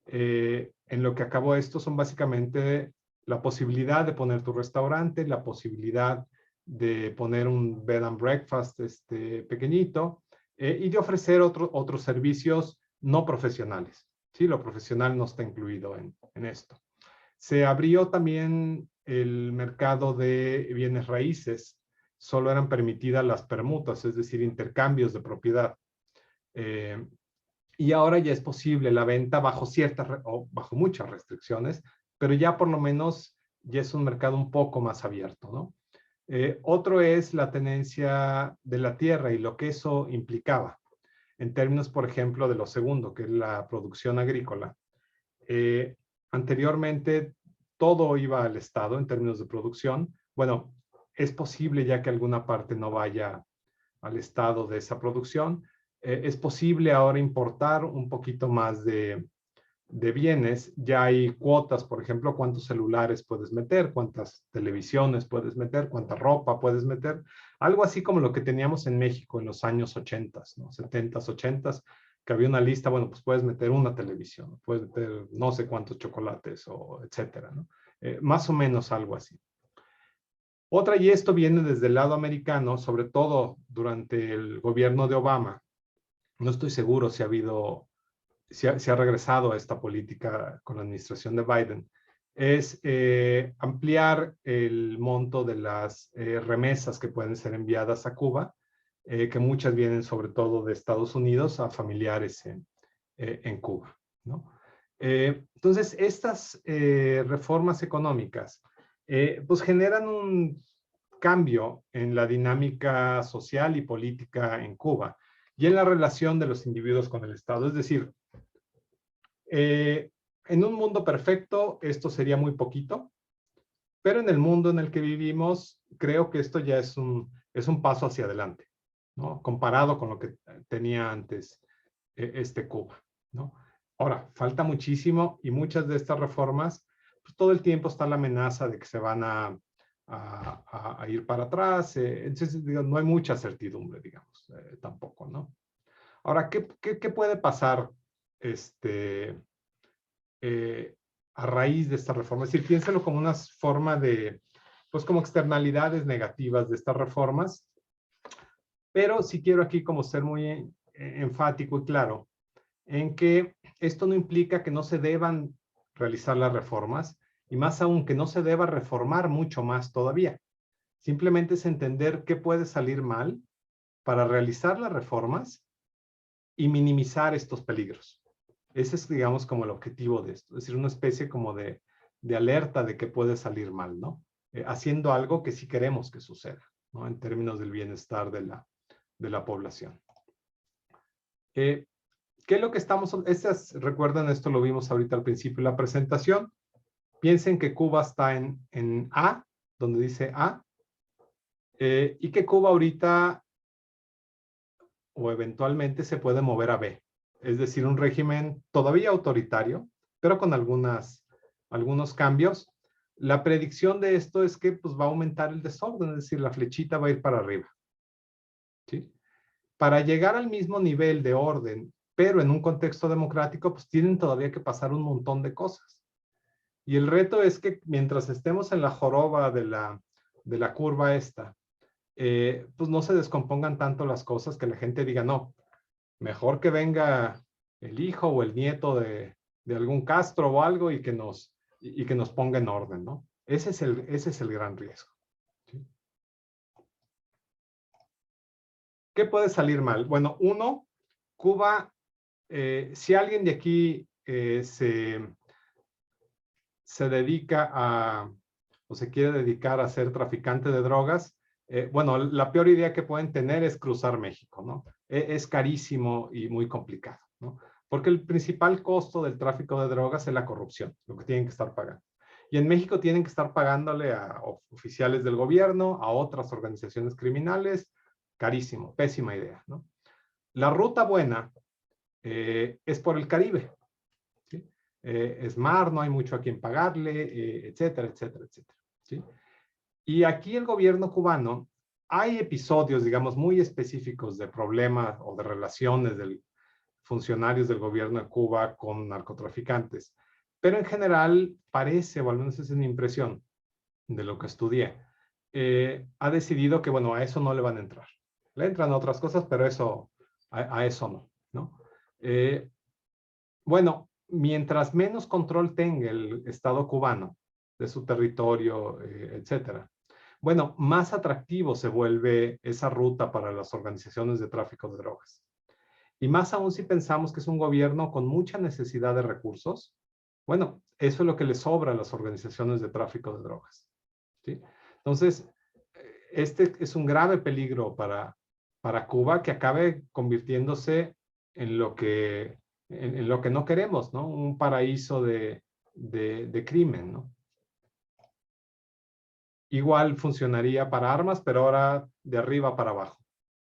en lo que acabó esto son básicamente la posibilidad de poner tu restaurante, la posibilidad de poner un bed and breakfast pequeñito, y de ofrecer otros servicios no profesionales. ¿Sí? Lo profesional no está incluido en esto. Se abrió también el mercado de bienes raíces. Solo eran permitidas las permutas, es decir, intercambios de propiedad. Y ahora ya es posible la venta bajo o bajo muchas restricciones, pero ya por lo menos ya es un mercado un poco más abierto, ¿no? Otro es la tenencia de la tierra y lo que eso implicaba, en términos, por ejemplo, de lo segundo, que es la producción agrícola. Anteriormente, todo iba al Estado en términos de producción. Bueno, es posible ya que alguna parte no vaya al Estado de esa producción. Es posible ahora importar un poquito más de bienes. Ya hay cuotas, por ejemplo, cuántos celulares puedes meter, cuántas televisiones puedes meter, cuánta ropa puedes meter. Algo así como lo que teníamos en México en los años 80, ¿no? 70s, 80s, que había una lista, bueno, pues puedes meter una televisión, puedes meter no sé cuántos chocolates, o etcétera, ¿no? Más o menos algo así. Otra, y esto viene desde el lado americano, sobre todo durante el gobierno de Obama. No estoy seguro si se ha regresado a esta política con la administración de Biden, es ampliar el monto de las remesas que pueden ser enviadas a Cuba, que muchas vienen sobre todo de Estados Unidos a familiares en Cuba, ¿no? Entonces, estas reformas económicas pues generan un cambio en la dinámica social y política en Cuba y en la relación de los individuos con el Estado. Es decir, en un mundo perfecto esto sería muy poquito, pero en el mundo en el que vivimos creo que esto ya es un paso hacia adelante, ¿no? Comparado con lo que tenía antes Cuba, ¿no? Ahora, falta muchísimo y muchas de estas reformas, pues todo el tiempo está la amenaza de que se van a ir para atrás. Entonces, digo, no hay mucha certidumbre, digamos, tampoco, ¿no? Ahora, ¿qué puede pasar a raíz de esta reforma? Es decir, piénsalo como una forma de, pues como externalidades negativas de estas reformas, pero sí quiero aquí como ser muy enfático y claro en que esto no implica que no se deban realizar las reformas, y más aún que no se deba reformar mucho más todavía. Simplemente es entender qué puede salir mal para realizar las reformas y minimizar estos peligros. Ese es, digamos, como el objetivo de esto. Es decir, una especie como de alerta de que puede salir mal, ¿no? Haciendo algo que sí queremos que suceda, ¿no? En términos del bienestar de la población. ¿Qué es lo que estamos? Recuerdan, esto lo vimos ahorita al principio de la presentación. Piensen que Cuba está en A, donde dice A, y que Cuba ahorita o eventualmente se puede mover a B. Es decir, un régimen todavía autoritario, pero con algunos cambios. La predicción de esto es que pues, va a aumentar el desorden, es decir, la flechita va a ir para arriba, ¿sí? Para llegar al mismo nivel de orden, pero en un contexto democrático, pues tienen todavía que pasar un montón de cosas. Y el reto es que mientras estemos en la joroba de la curva esta, pues no se descompongan tanto las cosas que la gente diga, no, mejor que venga el hijo o el nieto de algún Castro o algo y que nos ponga en orden, ¿no? Ese es el gran riesgo, ¿sí? ¿Qué puede salir mal? Bueno, uno, Cuba, si alguien de aquí se dedica o se quiere dedicar a ser traficante de drogas, bueno, la peor idea que pueden tener es cruzar México, ¿no? Es carísimo y muy complicado, ¿no? Porque el principal costo del tráfico de drogas es la corrupción, lo que tienen que estar pagando. Y en México tienen que estar pagándole a oficiales del gobierno, a otras organizaciones criminales, carísimo, pésima idea, ¿no? La ruta buena es por el Caribe, ¿sí? Es mar, no hay mucho a quien pagarle, etcétera, etcétera, etcétera, ¿sí? Y aquí el gobierno cubano, hay episodios, digamos, muy específicos de problemas o de relaciones de funcionarios del gobierno de Cuba con narcotraficantes, pero en general parece, o al menos esa es mi impresión de lo que estudié, ha decidido que, bueno, a eso no le van a entrar. Le entran a otras cosas, pero eso a eso no, ¿no? Bueno, mientras menos control tenga el Estado cubano de su territorio, etcétera, bueno, más atractivo se vuelve esa ruta para las organizaciones de tráfico de drogas. Y más aún si pensamos que es un gobierno con mucha necesidad de recursos, bueno, eso es lo que le sobra a las organizaciones de tráfico de drogas, ¿sí? Entonces, este es un grave peligro para Cuba, que acabe convirtiéndose en lo que no queremos, ¿no? Un paraíso de crimen, ¿no? Igual funcionaría para armas, pero ahora de arriba para abajo,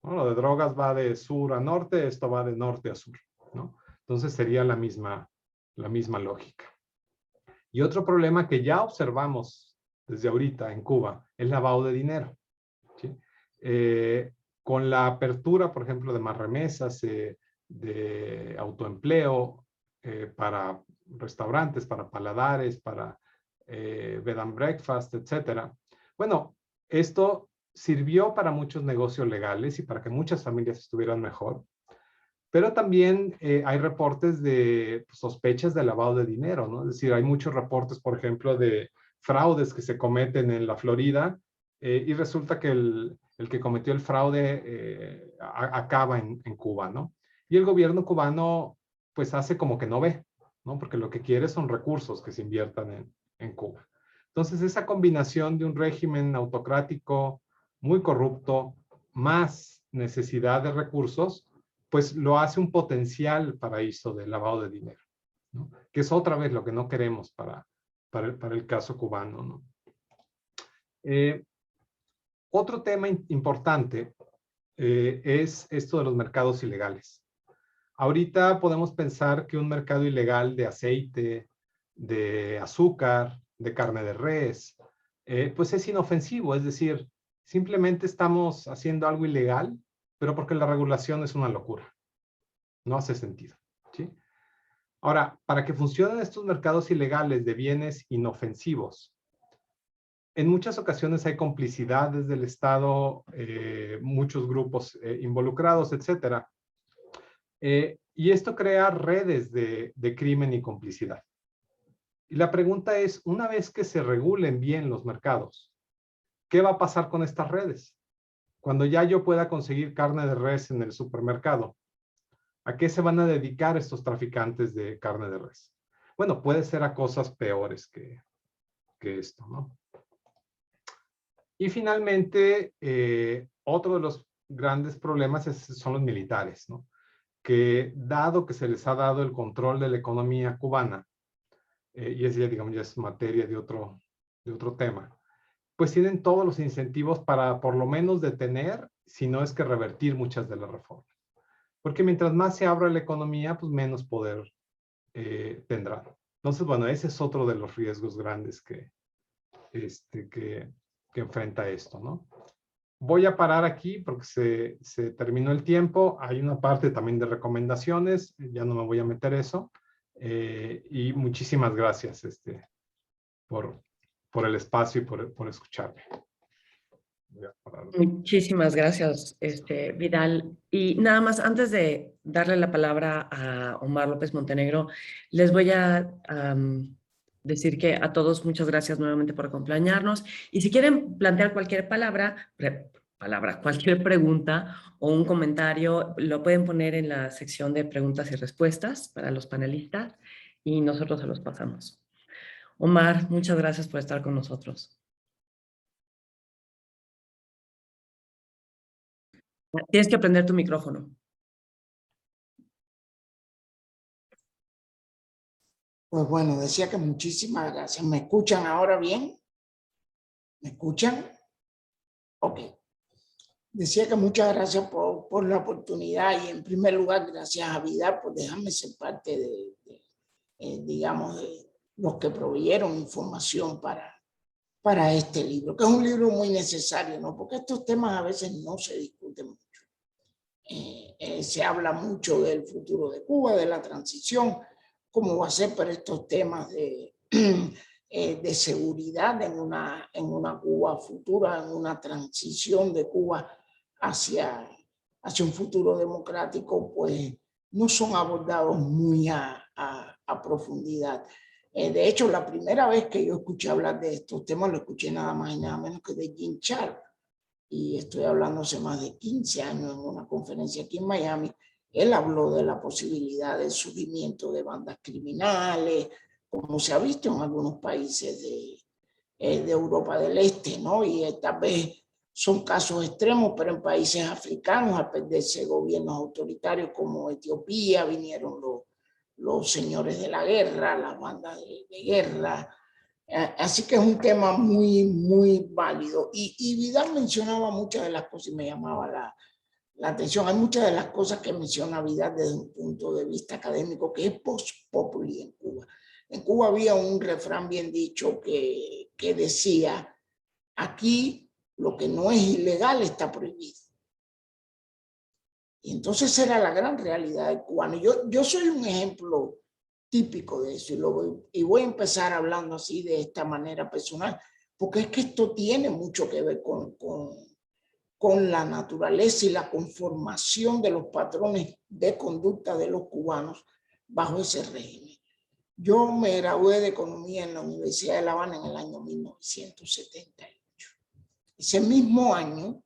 ¿no? Lo de drogas va de sur a norte, esto va de norte a sur, ¿no? Entonces sería la misma lógica. Y otro problema que ya observamos desde ahorita en Cuba es el lavado de dinero, ¿sí? Con la apertura, por ejemplo, de más remesas, de autoempleo para restaurantes, para paladares, para bed and breakfast, etcétera. Bueno, esto sirvió para muchos negocios legales y para que muchas familias estuvieran mejor, pero también hay reportes de sospechas de lavado de dinero, ¿no? Es decir, hay muchos reportes, por ejemplo, de fraudes que se cometen en la Florida y resulta que el que cometió el fraude acaba en Cuba, ¿no? Y el gobierno cubano pues hace como que no ve, ¿no? Porque lo que quiere son recursos que se inviertan en Cuba. Entonces, esa combinación de un régimen autocrático muy corrupto más necesidad de recursos, pues lo hace un potencial paraíso de lavado de dinero, ¿no? Que es otra vez lo que no queremos para el caso cubano, ¿no? Otro tema importante es esto de los mercados ilegales. Ahorita podemos pensar que un mercado ilegal de aceite, de azúcar, de carne de res, pues es inofensivo, es decir, simplemente estamos haciendo algo ilegal, pero porque la regulación es una locura. No hace sentido, ¿sí? Ahora, para que funcionen estos mercados ilegales de bienes inofensivos, en muchas ocasiones hay complicidades del Estado, muchos grupos involucrados, etcétera. Y esto crea redes de crimen y complicidad. Y la pregunta es, una vez que se regulen bien los mercados, ¿qué va a pasar con estas redes? Cuando ya yo pueda conseguir carne de res en el supermercado, ¿a qué se van a dedicar estos traficantes de carne de res? Bueno, puede ser a cosas peores que esto, ¿no? Y finalmente, otro de los grandes problemas son los militares, ¿no? Que dado que se les ha dado el control de la economía cubana, y es ya, digamos, ya es materia de otro tema, pues tienen todos los incentivos para por lo menos detener, si no es que revertir muchas de las reformas. Porque mientras más se abra la economía, pues menos poder tendrá. Entonces, bueno, ese es otro de los riesgos grandes que enfrenta esto, ¿no? Voy a parar aquí porque se terminó el tiempo. Hay una parte también de recomendaciones, ya no me voy a meter eso. Y muchísimas gracias por el espacio y por escucharme. Muchísimas gracias, Vidal. Y nada más, antes de darle la palabra a Omar López Montenegro, les voy a decir que a todos muchas gracias nuevamente por acompañarnos. Y si quieren plantear cualquier cualquier pregunta o un comentario, lo pueden poner en la sección de preguntas y respuestas para los panelistas y nosotros se los pasamos. Omar, muchas gracias por estar con nosotros. Tienes que prender tu micrófono. Pues bueno, decía que muchísimas gracias. ¿Me escuchan ahora bien? ¿Me escuchan? Ok. Decía que muchas gracias por la oportunidad y en primer lugar gracias a Vidal por dejarme ser parte digamos, de los que proveyeron información para este libro, que es un libro muy necesario, ¿no? Porque estos temas a veces no se discuten mucho. Se habla mucho del futuro de Cuba, de la transición, cómo va a ser para estos temas de seguridad en una Cuba futura, en una transición de Cuba hacia hacia un futuro democrático, pues no son abordados muy a profundidad. De hecho, la primera vez que yo escuché hablar de estos temas, lo escuché nada más y nada menos que de Jim Sharp. Y estoy hablando hace más de 15 años en una conferencia aquí en Miami. Él habló de la posibilidad del surgimiento de bandas criminales, como se ha visto en algunos países de Europa del Este, ¿no? Y tal vez son casos extremos, pero en países africanos, al perderse gobiernos autoritarios como Etiopía, vinieron los señores de la guerra, las bandas de guerra. Así que es un tema muy, muy válido. Y Vidal mencionaba muchas de las cosas y me llamaba la atención. Hay muchas de las cosas que menciona Vidal desde un punto de vista académico, que es post-populi en Cuba. En Cuba había un refrán bien dicho que decía, aquí lo que no es ilegal está prohibido. Y entonces era la gran realidad del cubano. Yo soy un ejemplo típico de eso y voy a empezar hablando así de esta manera personal, porque es que esto tiene mucho que ver con la naturaleza y la conformación de los patrones de conducta de los cubanos bajo ese régimen. Yo me gradué de Economía en la Universidad de La Habana en el año 1978. Ese mismo año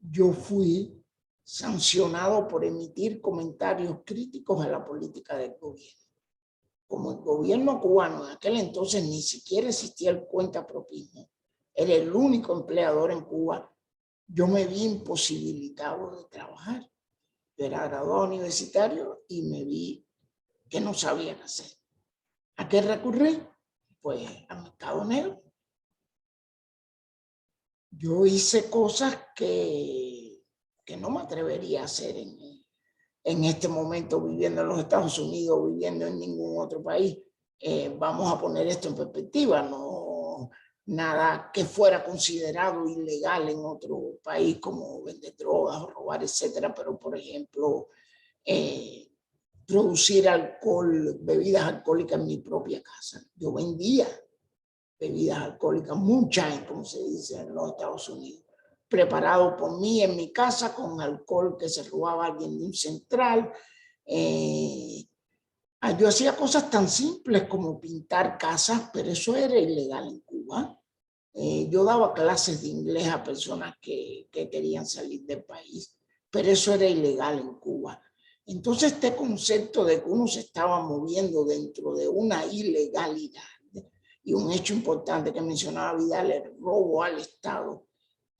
yo fui sancionado por emitir comentarios críticos a la política del gobierno. Como el gobierno cubano en aquel entonces ni siquiera existía el cuentapropismo, era el único empleador en Cuba, yo me vi imposibilitado de trabajar. Yo era graduado universitario y me vi que no sabía qué hacer. ¿A qué recurrí? Pues al mercado negro. Yo hice cosas que no me atrevería a hacer en este momento viviendo en los Estados Unidos, viviendo en ningún otro país. Vamos a poner esto en perspectiva, no nada que fuera considerado ilegal en otro país como vender drogas o robar, etcétera, pero por ejemplo, producir alcohol, bebidas alcohólicas en mi propia casa. Yo vendía bebidas alcohólicas, moonshine, como se dice en los Estados Unidos, preparado por mí en mi casa con alcohol que se robaba alguien de un central. Yo hacía cosas tan simples como pintar casas, pero eso era ilegal en Cuba. Yo daba clases de inglés a personas que querían salir del país, pero eso era ilegal en Cuba. Entonces este concepto de que uno se estaba moviendo dentro de una ilegalidad, y un hecho importante que mencionaba Vidal, el robo al Estado.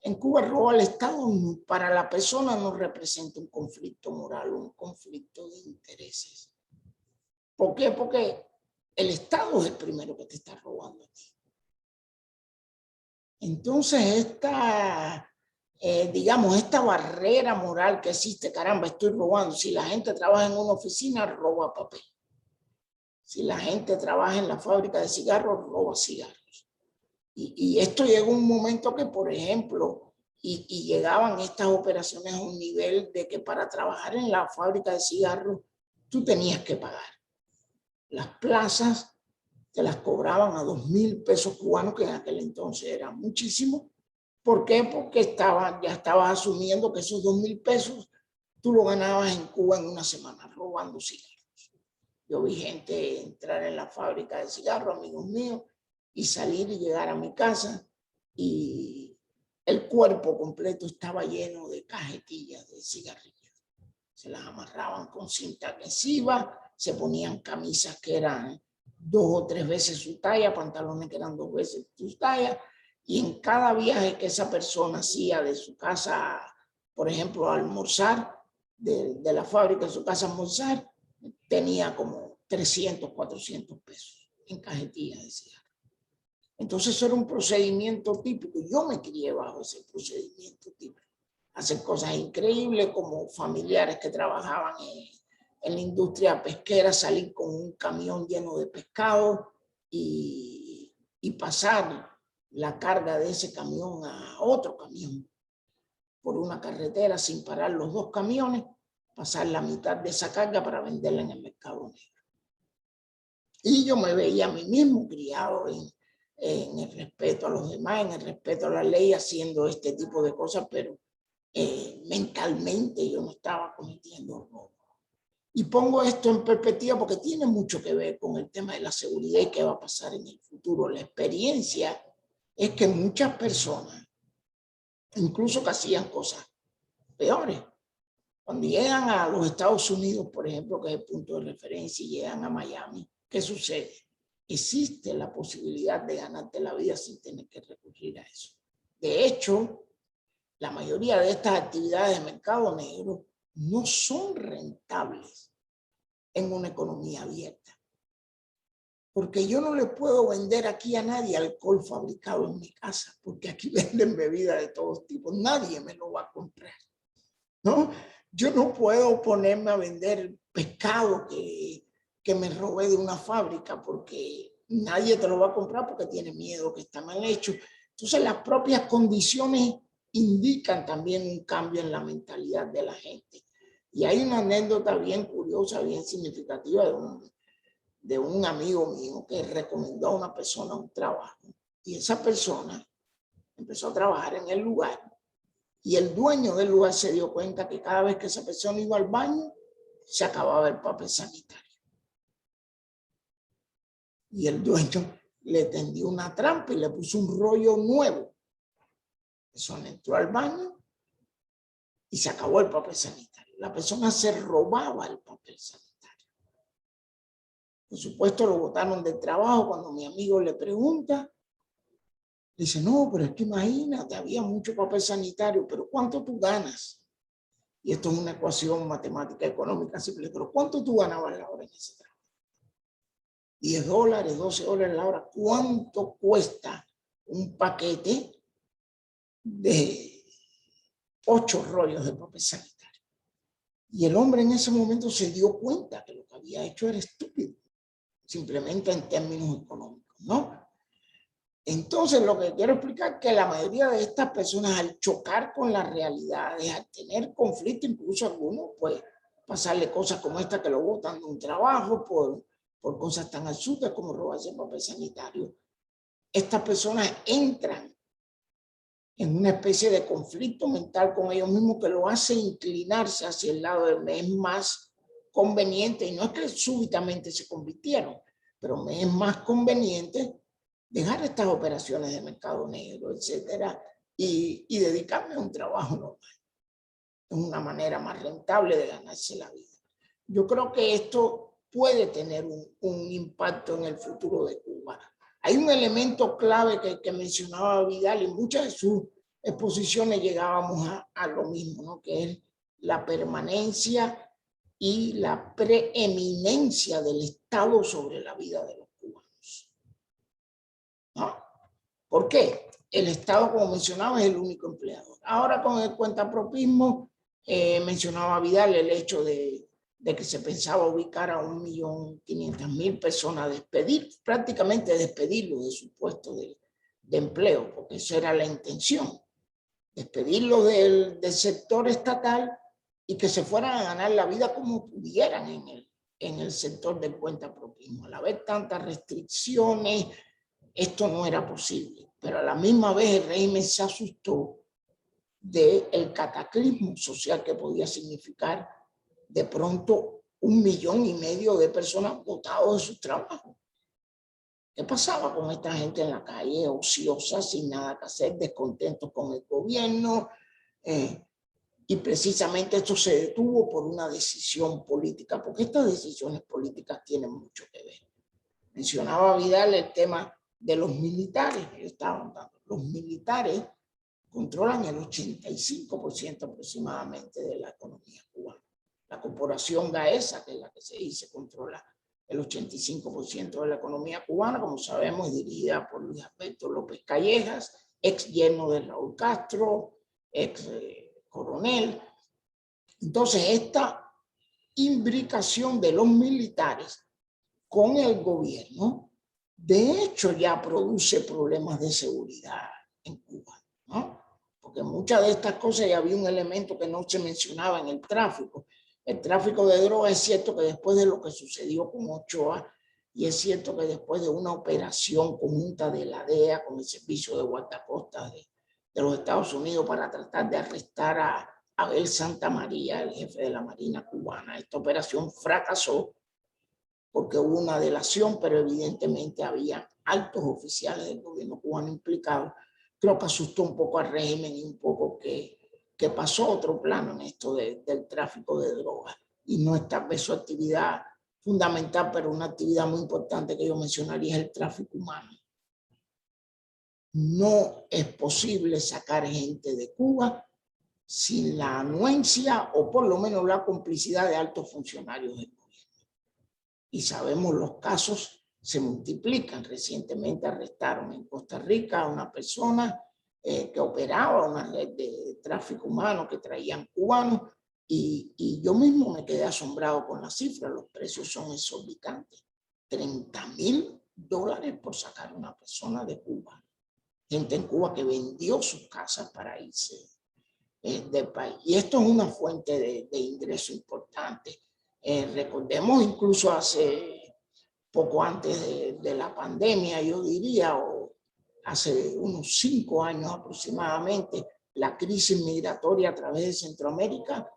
En Cuba el robo al Estado para la persona no representa un conflicto moral, un conflicto de intereses. ¿Por qué? Porque el Estado es el primero que te está robando a ti. Entonces digamos, esta barrera moral que existe, caramba, estoy robando. Si la gente trabaja en una oficina, roba papel. Si la gente trabaja en la fábrica de cigarros, roba cigarros. Y esto llegó un momento que, por ejemplo, y llegaban estas operaciones a un nivel de que para trabajar en la fábrica de cigarros, tú tenías que pagar. Las plazas te las cobraban a 2.000 pesos cubanos, que en aquel entonces era muchísimo. ¿Por qué? Porque ya estabas asumiendo que esos 2.000 pesos tú lo ganabas en Cuba en una semana, robando cigarros. Yo vi gente entrar en la fábrica de cigarros, amigos míos, y salir y llegar a mi casa y el cuerpo completo estaba lleno de cajetillas de cigarrillos. Se las amarraban con cinta adhesiva, se ponían camisas que eran 2 o 3 veces su talla, pantalones que eran 2 veces su talla, y en cada viaje que esa persona hacía de su casa, por ejemplo, a almorzar, de la fábrica a su casa a almorzar, tenía como 300, 400 pesos en cajetillas de cigarros. Entonces eso era un procedimiento típico. Yo me crié bajo ese procedimiento típico. Hacer cosas increíbles como familiares que trabajaban en la industria pesquera, salir con un camión lleno de pescado y pasar la carga de ese camión a otro camión por una carretera sin parar los 2 camiones, pasar la mitad de esa carga para venderla en el mercado negro. Y yo me veía a mí mismo criado en el respeto a los demás, en el respeto a la ley, haciendo este tipo de cosas, pero mentalmente yo no estaba cometiendo robo. Y pongo esto en perspectiva porque tiene mucho que ver con el tema de la seguridad y qué va a pasar en el futuro. La experiencia es que muchas personas, incluso que hacían cosas peores, cuando llegan a los Estados Unidos, por ejemplo, que es el punto de referencia, y llegan a Miami, ¿qué sucede? Existe la posibilidad de ganarte la vida sin tener que recurrir a eso. De hecho, la mayoría de estas actividades de mercado negro no son rentables en una economía abierta. Porque yo no le puedo vender aquí a nadie alcohol fabricado en mi casa, porque aquí venden bebidas de todos tipos. Nadie me lo va a comprar, ¿no? Yo no puedo ponerme a vender pescado que me robé de una fábrica, porque nadie te lo va a comprar porque tiene miedo que está mal hecho. Entonces las propias condiciones indican también un cambio en la mentalidad de la gente. Y hay una anécdota bien curiosa, bien significativa de un amigo mío que recomendó a una persona un trabajo. Y esa persona empezó a trabajar en el lugar. Y el dueño del lugar se dio cuenta que cada vez que esa persona iba al baño, se acababa el papel sanitario. Y el dueño le tendió una trampa y le puso un rollo nuevo. La persona entró al baño y se acabó el papel sanitario. La persona se robaba el papel sanitario. Por supuesto, lo botaron del trabajo. Cuando mi amigo le pregunta, dice, no, pero es que imagínate, había mucho papel sanitario, pero ¿cuánto tú ganas? Y esto es una ecuación matemática económica simple, pero ¿cuánto tú ganabas la hora en ese trabajo? $10, $12 la hora. ¿Cuánto cuesta un paquete de 8 rollos de papel sanitario? Y el hombre en ese momento se dio cuenta que lo que había hecho era estúpido, simplemente en términos económicos, ¿no? Entonces, lo que quiero explicar es que la mayoría de estas personas, al chocar con las realidades, al tener conflicto, incluso algunos, pues, pasarle cosas como esta que lo botan de un trabajo por cosas tan absurdas como robarse el papel sanitario. Estas personas entran en una especie de conflicto mental con ellos mismos que lo hace inclinarse hacia el lado de me es más conveniente, y no es que súbitamente se convirtieron, pero me es más conveniente dejar estas operaciones de mercado negro, etcétera, y dedicarme a un trabajo normal. Es una manera más rentable de ganarse la vida. Yo creo que esto puede tener un impacto en el futuro de Cuba. Hay un elemento clave que mencionaba Vidal, y en muchas de sus exposiciones llegábamos a lo mismo, ¿no? Que es la permanencia y la preeminencia del Estado sobre la vida de los cubanos, ¿no? ¿Por qué? El Estado, como mencionaba, es el único empleador. Ahora con el cuentapropismo, mencionaba Vidal el hecho de que se pensaba ubicar a 1.500.000 personas, prácticamente despedirlos de su puesto de empleo, porque eso era la intención, despedirlos del sector estatal y que se fueran a ganar la vida como pudieran en el sector del cuentapropismo. Al haber tantas restricciones, esto no era posible, pero a la misma vez el régimen se asustó del cataclismo social que podía significar de pronto 1,5 millones de personas botadas de sus trabajos. ¿Qué pasaba con esta gente en la calle, ociosa, sin nada que hacer, descontentos con el gobierno? Y precisamente esto se detuvo por una decisión política, porque estas decisiones políticas tienen mucho que ver. Mencionaba Vidal el tema de los militares que estaban dando. Los militares controlan el 85% aproximadamente de la economía cubana. La corporación Gaesa, que es la que se dice controla el 85% de la economía cubana, como sabemos, dirigida por Luis Alberto López Callejas, ex yerno de Raúl Castro, ex coronel. Entonces, esta imbricación de los militares con el gobierno, de hecho, ya produce problemas de seguridad en Cuba, ¿no? Porque muchas de estas cosas ya había un elemento que no se mencionaba en el tráfico. El tráfico de drogas, es cierto que después de lo que sucedió con Ochoa, y es cierto que después de una operación conjunta de la DEA con el Servicio de Guardacostas de los Estados Unidos para tratar de arrestar a Abel Santamaría, el jefe de la Marina cubana. Esta operación fracasó porque hubo una delación, pero evidentemente había altos oficiales del gobierno cubano implicados. Creo que asustó un poco al régimen y un poco que pasó a otro plano en esto del tráfico de drogas. Y no está su actividad fundamental, pero una actividad muy importante que yo mencionaría es el tráfico humano. No es posible sacar gente de Cuba sin la anuencia o por lo menos la complicidad de altos funcionarios del gobierno. Y sabemos los casos se multiplican. Recientemente arrestaron en Costa Rica a una persona que operaba una red de tráfico humano que traían cubanos y yo mismo me quedé asombrado con las cifras. Los precios son exorbitantes. $30,000 por sacar a una persona de Cuba. Gente en Cuba que vendió sus casas para irse del país. Y esto es una fuente de ingreso importante. Recordemos incluso hace poco antes de la pandemia, yo diría, o hace unos 5 años aproximadamente, la crisis migratoria a través de Centroamérica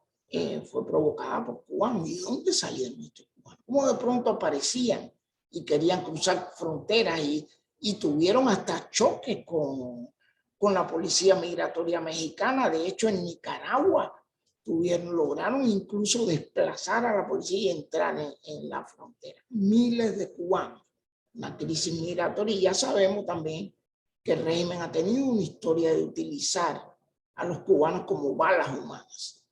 fue provocada por cubanos. ¿Y de dónde salían estos cubanos? ¿Cómo de pronto aparecían y querían cruzar fronteras y tuvieron hasta choques con la policía migratoria mexicana? De hecho, en Nicaragua lograron incluso desplazar a la policía y entrar en la frontera. Miles de cubanos, una crisis migratoria. Y ya sabemos también que el régimen ha tenido una historia de utilizar a los cubanos como balas humanas.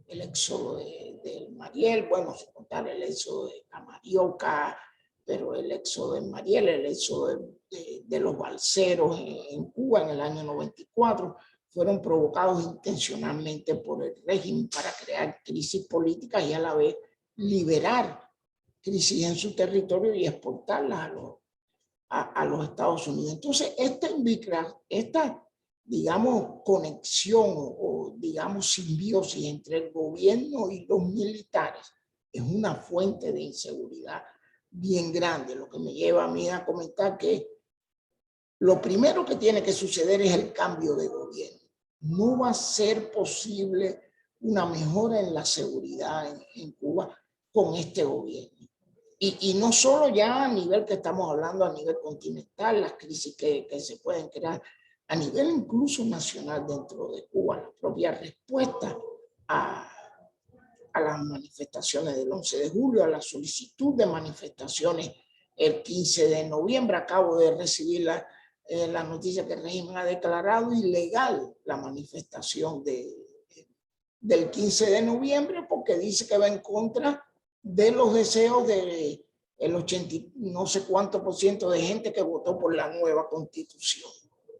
El éxodo del Mariel, bueno, sin contar el éxodo de Camarioca, pero el éxodo de Mariel, el éxodo de los balseros en Cuba en el año 94, fueron provocados intencionalmente por el régimen para crear crisis políticas y a la vez liberar crisis en su territorio y exportarlas a los Estados Unidos. Entonces, esta digamos, conexión o digamos simbiosis entre el gobierno y los militares es una fuente de inseguridad bien grande, lo que me lleva a mí a comentar que lo primero que tiene que suceder es el cambio de gobierno. No va a ser posible una mejora en la seguridad en Cuba con este gobierno. Y no solo ya a nivel que estamos hablando, a nivel continental, las crisis que se pueden crear, a nivel incluso nacional dentro de Cuba, la propia respuesta a las manifestaciones del 11 de julio, a la solicitud de manifestaciones el 15 de noviembre. Acabo de recibir la noticia que el régimen ha declarado ilegal la manifestación del 15 de noviembre porque dice que va en contra de los deseos del 80 no sé cuánto % de gente que votó por la nueva constitución,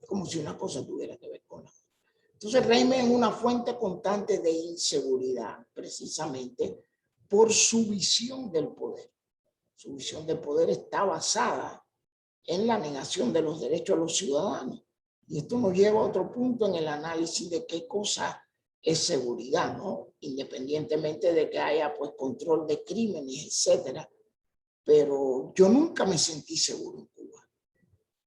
como si una cosa tuviera que ver con la otra. Entonces el régimen es una fuente constante de inseguridad, precisamente por su visión del poder. Su visión del poder está basada en la negación de los derechos a los ciudadanos. Y esto nos lleva a otro punto en el análisis de qué cosa es seguridad, ¿no? Independientemente de que haya pues control de crímenes, etcétera. Pero yo nunca me sentí seguro en Cuba.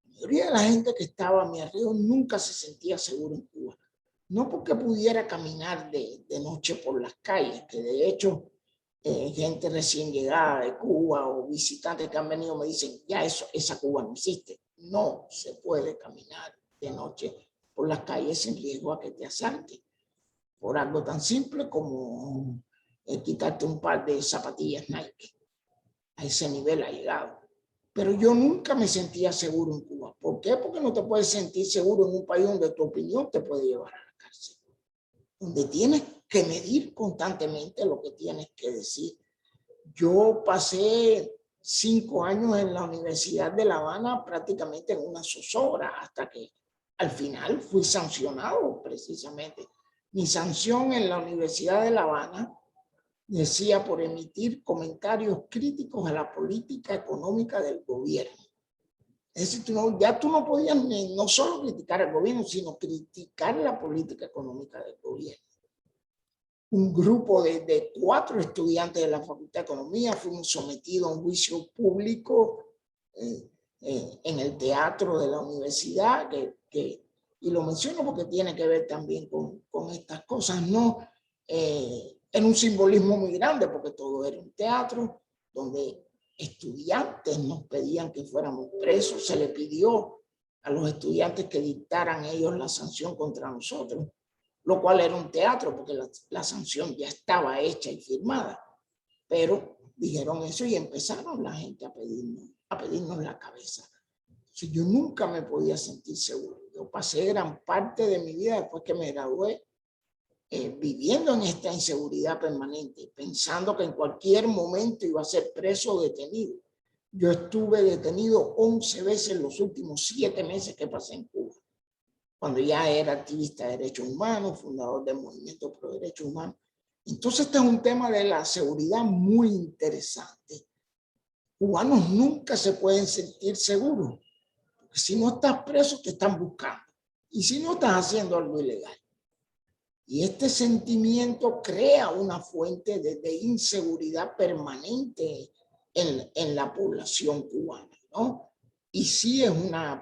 La mayoría de la gente que estaba a mi alrededor nunca se sentía seguro en Cuba. No porque pudiera caminar de noche por las calles, que de hecho gente recién llegada de Cuba o visitantes que han venido me dicen, ya esa Cuba no existe. No se puede caminar de noche por las calles sin riesgo a que te asalten. Por algo tan simple como quitarte un par de zapatillas Nike. A ese nivel ha llegado. Pero yo nunca me sentía seguro en Cuba. ¿Por qué? Porque no te puedes sentir seguro en un país donde tu opinión te puede llevar a la cárcel. Donde tienes que medir constantemente lo que tienes que decir. Yo pasé 5 años en la Universidad de La Habana prácticamente en una zozobra hasta que al final fui sancionado precisamente. Mi sanción en la Universidad de La Habana decía por emitir comentarios críticos a la política económica del gobierno. Es decir, ya tú no podías no solo criticar al gobierno, sino criticar la política económica del gobierno. Un grupo de 4 estudiantes de la Facultad de Economía fuimos sometidos a un juicio público en el teatro de la universidad y lo menciono porque tiene que ver también con estas cosas, ¿no? En un simbolismo muy grande, porque todo era un teatro donde estudiantes nos pedían que fuéramos presos, se le pidió a los estudiantes que dictaran ellos la sanción contra nosotros, lo cual era un teatro porque la sanción ya estaba hecha y firmada, pero dijeron eso y empezaron la gente a pedirnos la cabeza. Entonces, yo nunca me podía sentir seguro. Yo pasé gran parte de mi vida después que me gradué viviendo en esta inseguridad permanente, pensando que en cualquier momento iba a ser preso o detenido. Yo estuve detenido 11 veces en los últimos 7 meses que pasé en Cuba, cuando ya era activista de derechos humanos, fundador del Movimiento Pro Derechos Humanos. Entonces este es un tema de la seguridad muy interesante. Cubanos nunca se pueden sentir seguros, porque si no estás preso te están buscando, y si no estás haciendo algo ilegal. Y este sentimiento crea una fuente de inseguridad permanente en la población cubana, ¿no? Y sí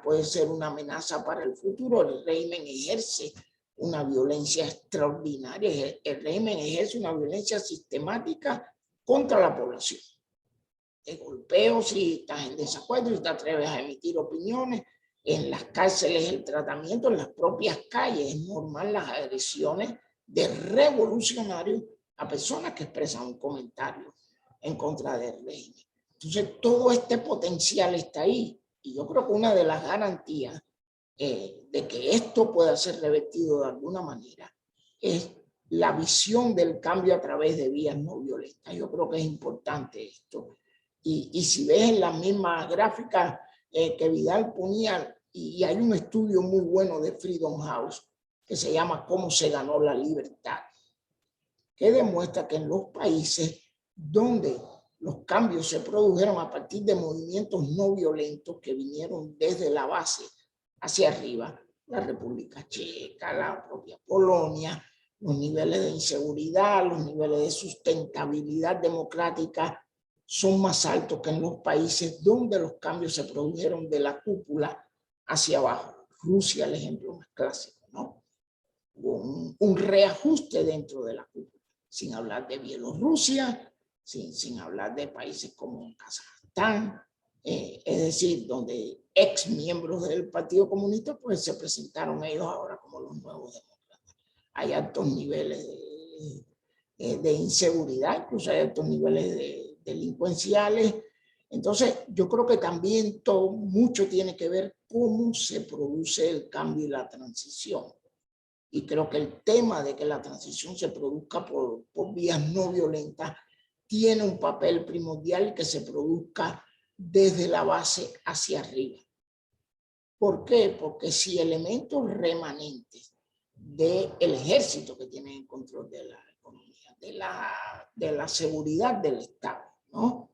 puede ser una amenaza para el futuro. El régimen ejerce una violencia extraordinaria. El régimen ejerce una violencia sistemática contra la población. Te golpeo si estás en desacuerdo, si te atreves a emitir opiniones. En las cárceles el tratamiento, en las propias calles, es normal las agresiones de revolucionarios a personas que expresan un comentario en contra del régimen. Entonces todo este potencial está ahí y yo creo que una de las garantías de que esto pueda ser revertido de alguna manera es la visión del cambio a través de vías no violentas. Yo creo que es importante esto. Y si ves en las mismas gráficas que Vidal ponía, y hay un estudio muy bueno de Freedom House que se llama ¿Cómo se ganó la libertad?, que demuestra que en los países donde los cambios se produjeron a partir de movimientos no violentos que vinieron desde la base hacia arriba, la República Checa, la propia Polonia, los niveles de inseguridad, los niveles de sustentabilidad democrática son más altos que en los países donde los cambios se produjeron de la cúpula hacia abajo. Rusia, el ejemplo más clásico, ¿no? Hubo un reajuste dentro de la cúpula, sin hablar de Bielorrusia, sin hablar de países como Kazajstán, es decir, donde ex miembros del Partido Comunista pues se presentaron ellos ahora como los nuevos demócratas. Hay altos niveles de inseguridad, incluso hay altos niveles delincuenciales. Entonces yo creo que también mucho tiene que ver cómo se produce el cambio y la transición. Y creo que el tema de que la transición se produzca por vías no violentas tiene un papel primordial, que se produzca desde la base hacia arriba. ¿Por qué? Porque si elementos remanentes del ejército que tiene el control de la economía, de la seguridad del Estado, ¿no?,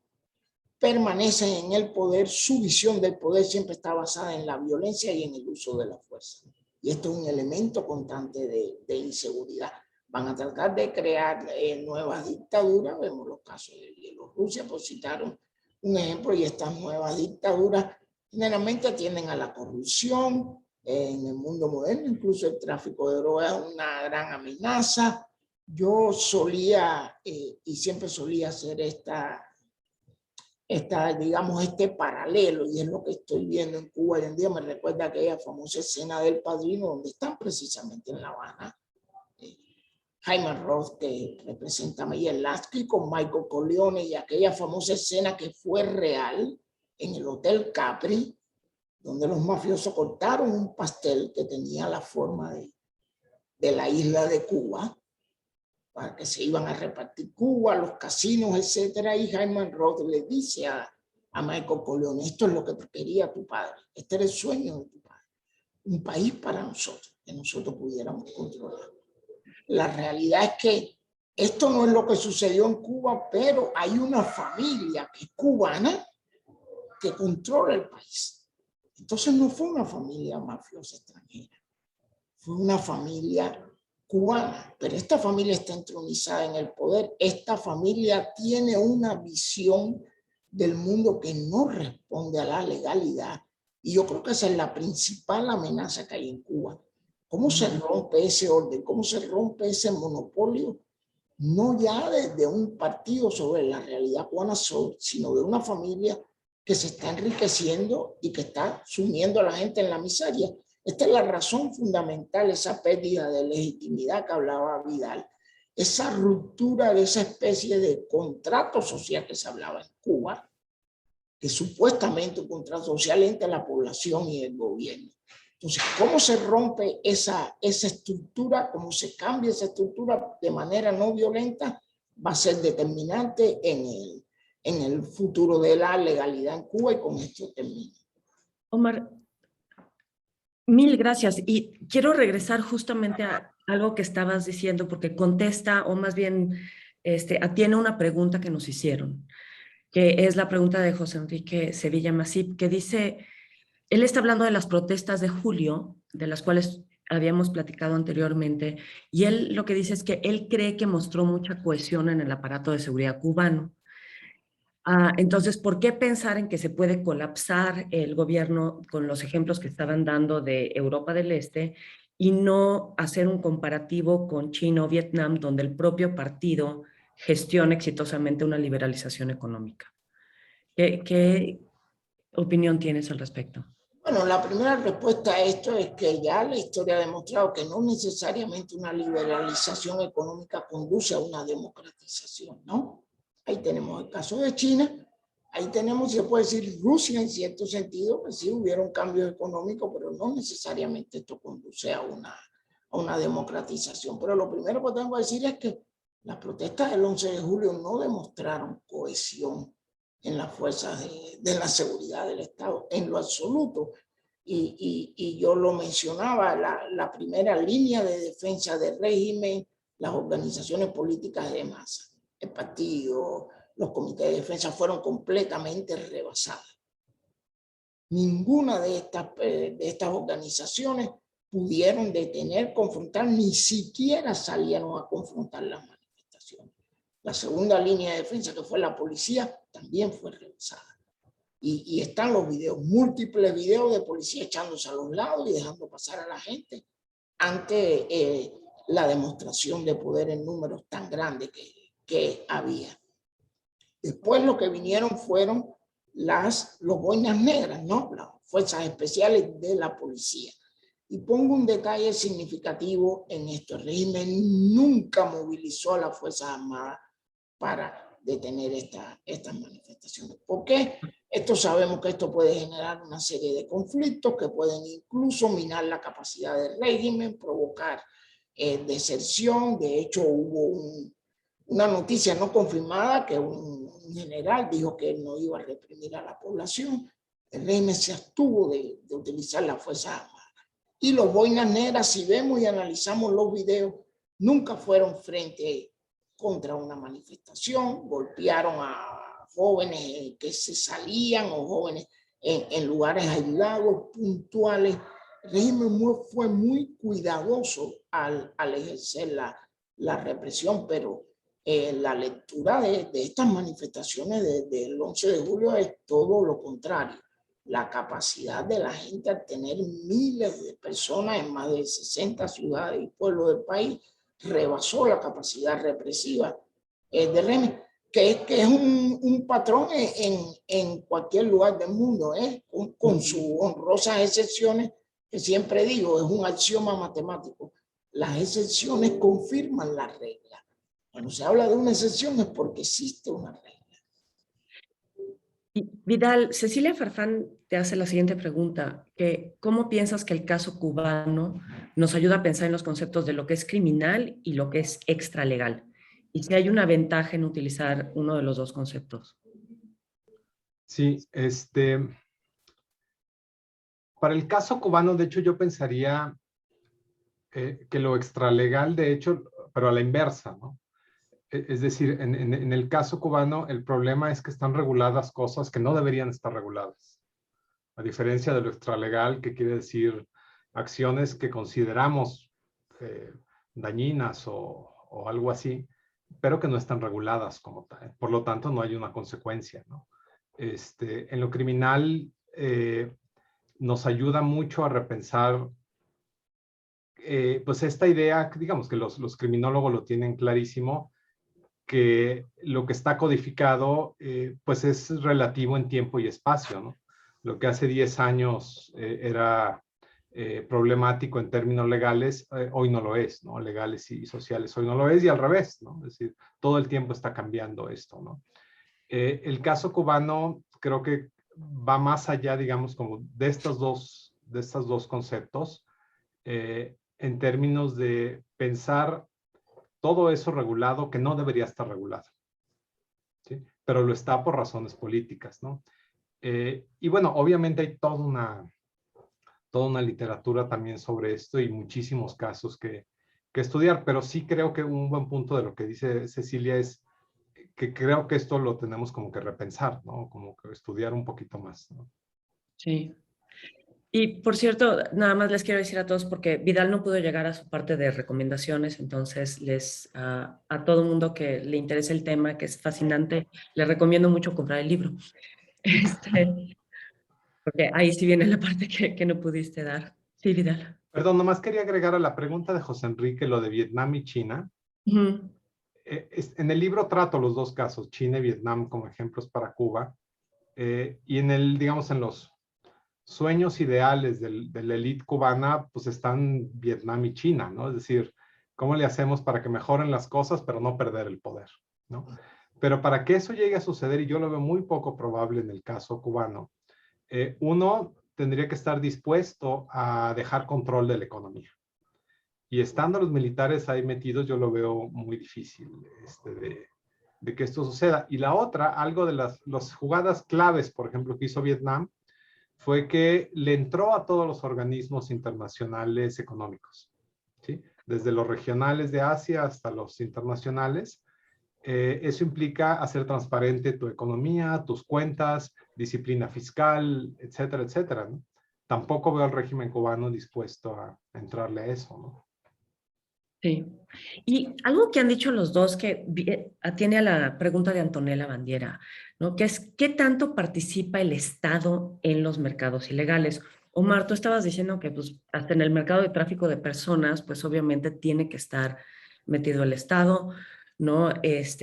permanecen en el poder, su visión del poder siempre está basada en la violencia y en el uso de la fuerza. Y esto es un elemento constante de inseguridad. Van a tratar de crear nuevas dictaduras. Vemos los casos de Bielorrusia, por citar un ejemplo, y estas nuevas dictaduras generalmente tienden a la corrupción. En el mundo moderno, incluso el tráfico de drogas es una gran amenaza. Yo solía, y siempre solía hacer digamos, este paralelo, y es lo que estoy viendo en Cuba hoy en día. Me recuerda aquella famosa escena del Padrino, donde están precisamente en La Habana Jaime Roth, que representa a Meyer Lasky, con Michael Corleone, y aquella famosa escena que fue real en el Hotel Capri, donde los mafiosos cortaron un pastel que tenía la forma de la isla de Cuba, para que se iban a repartir Cuba, los casinos, etcétera. Y Jaime Roth le dice a Michael Corleone: esto es lo que quería tu padre, este era el sueño de tu padre, un país para nosotros, que nosotros pudiéramos controlar. La realidad es que esto no es lo que sucedió en Cuba, pero hay una familia que es cubana que controla el país. Entonces no fue una familia mafiosa extranjera, fue una familia cubana, pero esta familia está entronizada en el poder. Esta familia tiene una visión del mundo que no responde a la legalidad, y yo creo que esa es la principal amenaza que hay en Cuba. ¿Cómo se rompe ese orden? ¿Cómo se rompe ese monopolio? No ya de un partido sobre la realidad cubana, sino de una familia que se está enriqueciendo y que está sumiendo a la gente en la miseria. Esta es la razón fundamental, esa pérdida de legitimidad que hablaba Vidal, esa ruptura de esa especie de contrato social que se hablaba en Cuba, que supuestamente un contrato social entre la población y el gobierno. Entonces, ¿cómo se rompe esa estructura? ¿Cómo se cambia esa estructura de manera no violenta? Va a ser determinante en el futuro de la legalidad en Cuba, y con esto termino. Omar, mil gracias. Y quiero regresar justamente a algo que estabas diciendo, porque contesta, o más bien atiende una pregunta que nos hicieron, que es la pregunta de José Enrique Sevilla Masip, que dice, él está hablando de las protestas de julio, de las cuales habíamos platicado anteriormente, y él lo que dice es que él cree que mostró mucha cohesión en el aparato de seguridad cubano. Entonces, ¿por qué pensar en que se puede colapsar el gobierno con los ejemplos que estaban dando de Europa del Este y no hacer un comparativo con China o Vietnam, donde el propio partido gestiona exitosamente una liberalización económica? ¿Qué opinión tienes al respecto? Bueno, la primera respuesta a esto es que ya la historia ha demostrado que no necesariamente una liberalización económica conduce a una democratización, ¿no? Ahí tenemos el caso de China, ahí tenemos, se puede decir, Rusia en cierto sentido, que sí hubieron cambios económicos, pero no necesariamente esto conduce a una democratización. Pero lo primero que tengo que decir es que las protestas del 11 de julio no demostraron cohesión en las fuerzas de la seguridad del Estado, en lo absoluto. Y yo lo mencionaba, la primera línea de defensa del régimen, las organizaciones políticas de masa, el partido, los comités de defensa fueron completamente rebasadas. Ninguna de estas organizaciones pudieron detener, confrontar, ni siquiera salieron a confrontar las manifestaciones. La segunda línea de defensa, que fue la policía, también fue rebasada. Y están los videos, múltiples videos de policía echándose a los lados y dejando pasar a la gente ante la demostración de poder en números tan grandes que había. Después lo que vinieron fueron los boinas negras, ¿no? Las fuerzas especiales de la policía. Y pongo un detalle significativo en esto. El régimen nunca movilizó a las Fuerzas Armadas para detener estas manifestaciones. ¿Por qué? Sabemos que esto puede generar una serie de conflictos que pueden incluso minar la capacidad del régimen, provocar deserción. De hecho, hubo una noticia no confirmada que un general dijo que él no iba a reprimir a la población. El régimen se abstuvo de utilizar las Fuerzas Armadas. Y los boinas negras, si vemos y analizamos los videos, nunca fueron frente contra una manifestación, golpearon a jóvenes que se salían o jóvenes en lugares aislados, puntuales. El régimen fue muy cuidadoso al ejercer la represión, pero la lectura de estas manifestaciones del 11 de julio es todo lo contrario. La capacidad de la gente al tener miles de personas en más de 60 ciudades y pueblos del país rebasó la capacidad represiva del régimen, que es un patrón en cualquier lugar del mundo, con sus honrosas excepciones, que siempre digo, es un axioma matemático. Las excepciones confirman la regla. Cuando se habla de una excepción es porque existe una regla. Vidal, Cecilia Farfán te hace la siguiente pregunta, que ¿cómo piensas que el caso cubano nos ayuda a pensar en los conceptos de lo que es criminal y lo que es extralegal? Y si hay una ventaja en utilizar uno de los dos conceptos. Sí, para el caso cubano, de hecho, yo pensaría que lo extralegal, de hecho, pero a la inversa, ¿no? Es decir, en el caso cubano, el problema es que están reguladas cosas que no deberían estar reguladas. A diferencia de lo extralegal, que quiere decir acciones que consideramos dañinas o algo así, pero que no están reguladas como tal. Por lo tanto, no hay una consecuencia, ¿no? En lo criminal, nos ayuda mucho a repensar pues esta idea, digamos que los criminólogos lo tienen clarísimo, que lo que está codificado pues es relativo en tiempo y espacio, ¿no? Lo que hace 10 años era problemático en términos legales, hoy no lo es, ¿no? Legales y sociales hoy no lo es, y al revés, ¿no? Es decir, todo el tiempo está cambiando esto, ¿no? El caso cubano creo que va más allá, digamos, como de estos dos conceptos, en términos de pensar todo eso regulado que no debería estar regulado, ¿sí? Pero lo está por razones políticas, ¿no? Y bueno, obviamente hay toda una literatura también sobre esto y muchísimos casos que estudiar, pero sí creo que un buen punto de lo que dice Cecilia es que creo que esto lo tenemos como que repensar, ¿no? Como que estudiar un poquito más, ¿no? Sí. Y por cierto, nada más les quiero decir a todos, porque Vidal no pudo llegar a su parte de recomendaciones, entonces a todo mundo que le interese el tema, que es fascinante, les recomiendo mucho comprar el libro. Porque ahí sí viene la parte que no pudiste dar. Sí, Vidal. Perdón, nomás quería agregar a la pregunta de José Enrique lo de Vietnam y China. Ujú. En el libro trato los dos casos, China y Vietnam, como ejemplos para Cuba. Y digamos, en los sueños ideales de la élite cubana, pues están Vietnam y China, ¿no? Es decir, ¿cómo le hacemos para que mejoren las cosas, pero no perder el poder, ¿no? Pero para que eso llegue a suceder, y yo lo veo muy poco probable en el caso cubano, uno tendría que estar dispuesto a dejar control de la economía. Y estando los militares ahí metidos, yo lo veo muy difícil de que esto suceda. Y la otra, algo de las jugadas claves, por ejemplo, que hizo Vietnam, fue que le entró a todos los organismos internacionales económicos, ¿sí? Desde los regionales de Asia hasta los internacionales. Eso implica hacer transparente tu economía, tus cuentas, disciplina fiscal, etcétera, etcétera, ¿no? Tampoco veo al régimen cubano dispuesto a entrarle a eso, ¿no? Sí. Y algo que han dicho los dos que atiende a la pregunta de Antonella Bandiera, ¿no? Que es, ¿qué tanto participa el Estado en los mercados ilegales? Omar, tú estabas diciendo que pues, hasta en el mercado de tráfico de personas, pues obviamente tiene que estar metido el Estado, ¿no?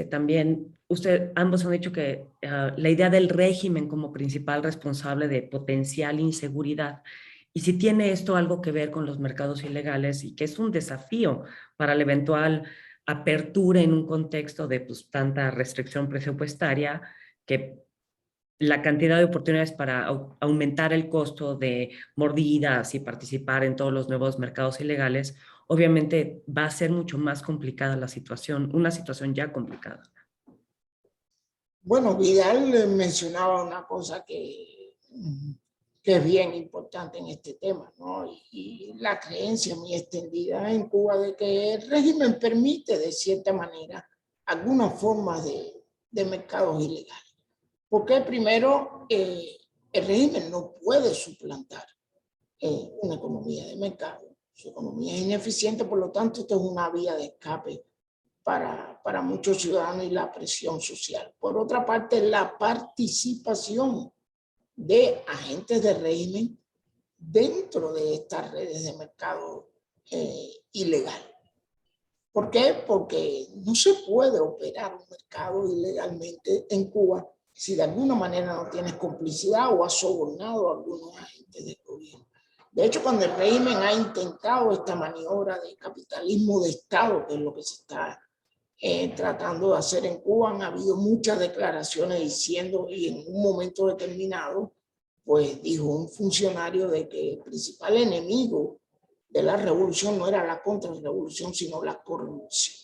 También, ambos han dicho que la idea del régimen como principal responsable de potencial inseguridad, y si tiene esto algo que ver con los mercados ilegales y que es un desafío para la eventual apertura en un contexto de pues, tanta restricción presupuestaria, que la cantidad de oportunidades para aumentar el costo de mordidas y participar en todos los nuevos mercados ilegales, obviamente va a ser mucho más complicada la situación, una situación ya complicada. Bueno, Vidal mencionaba una cosa que es bien importante en este tema, ¿no? Y la creencia muy extendida en Cuba de que el régimen permite de cierta manera algunas formas de mercados ilegales. Porque primero, el régimen no puede suplantar una economía de mercado. Su economía es ineficiente, por lo tanto, esto es una vía de escape para muchos ciudadanos y la presión social. Por otra parte, la participación de agentes de régimen dentro de estas redes de mercado ilegal. ¿Por qué? Porque no se puede operar un mercado ilegalmente en Cuba si de alguna manera no tienes complicidad o has sobornado a algunos agentes del gobierno. De hecho, cuando el régimen ha intentado esta maniobra de capitalismo de Estado, que es lo que se está tratando de hacer en Cuba, han habido muchas declaraciones diciendo, y en un momento determinado, pues dijo un funcionario de que el principal enemigo de la revolución no era la contrarrevolución, sino la corrupción.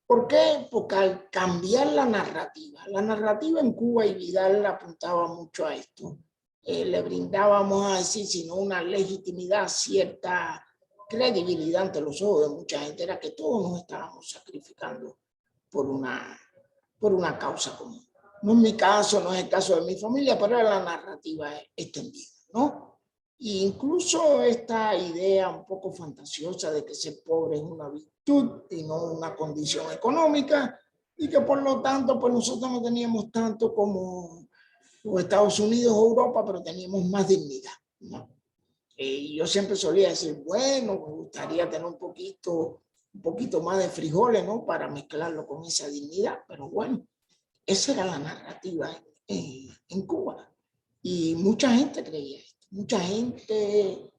¿Por qué? Porque al cambiar la narrativa en Cuba, y Vidal apuntaba mucho a esto, le brindábamos a decir, sino una legitimidad, cierta credibilidad ante los ojos de mucha gente, era que todos nos estábamos sacrificando por una causa común. No es mi caso, no es el caso de mi familia, pero era la narrativa extendida, ¿no? E incluso esta idea un poco fantasiosa de que ser pobre es una virtud y no una condición económica, y que por lo tanto pues nosotros no teníamos tanto como los Estados Unidos o Europa, pero teníamos más dignidad, ¿no? Y yo siempre solía decir, bueno, me gustaría tener un poquito más de frijoles, ¿no? Para mezclarlo con esa dignidad, pero bueno, esa era la narrativa en Cuba. Y mucha gente creía esto, mucha gente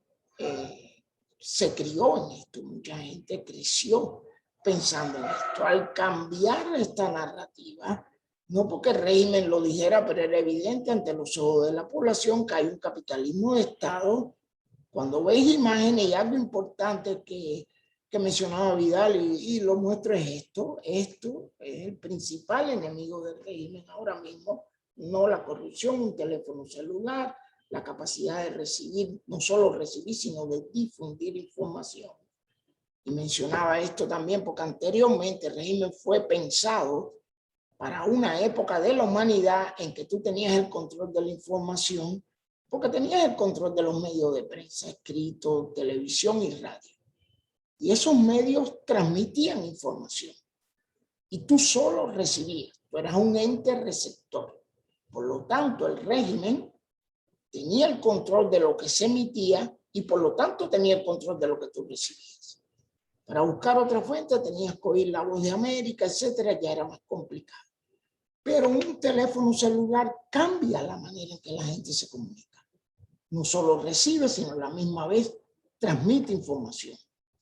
se crió en esto, mucha gente creció pensando en esto. Al cambiar esta narrativa, no porque el régimen lo dijera, pero era evidente ante los ojos de la población que hay un capitalismo de Estado. Cuando ves imágenes, y algo importante que mencionaba Vidal y lo muestro es esto es el principal enemigo del régimen ahora mismo, no la corrupción, un teléfono celular, la capacidad de recibir, no solo recibir, sino de difundir información. Y mencionaba esto también porque anteriormente el régimen fue pensado para una época de la humanidad en que tú tenías el control de la información, porque tenías el control de los medios de prensa, escrito, televisión y radio. Y esos medios transmitían información. Y tú solo recibías, tú eras un ente receptor. Por lo tanto, el régimen tenía el control de lo que se emitía y por lo tanto tenía el control de lo que tú recibías. Para buscar otra fuente tenías que oír La Voz de América, etcétera, ya era más complicado. Pero un teléfono celular cambia la manera en que la gente se comunica. No solo recibe, sino a la misma vez transmite información.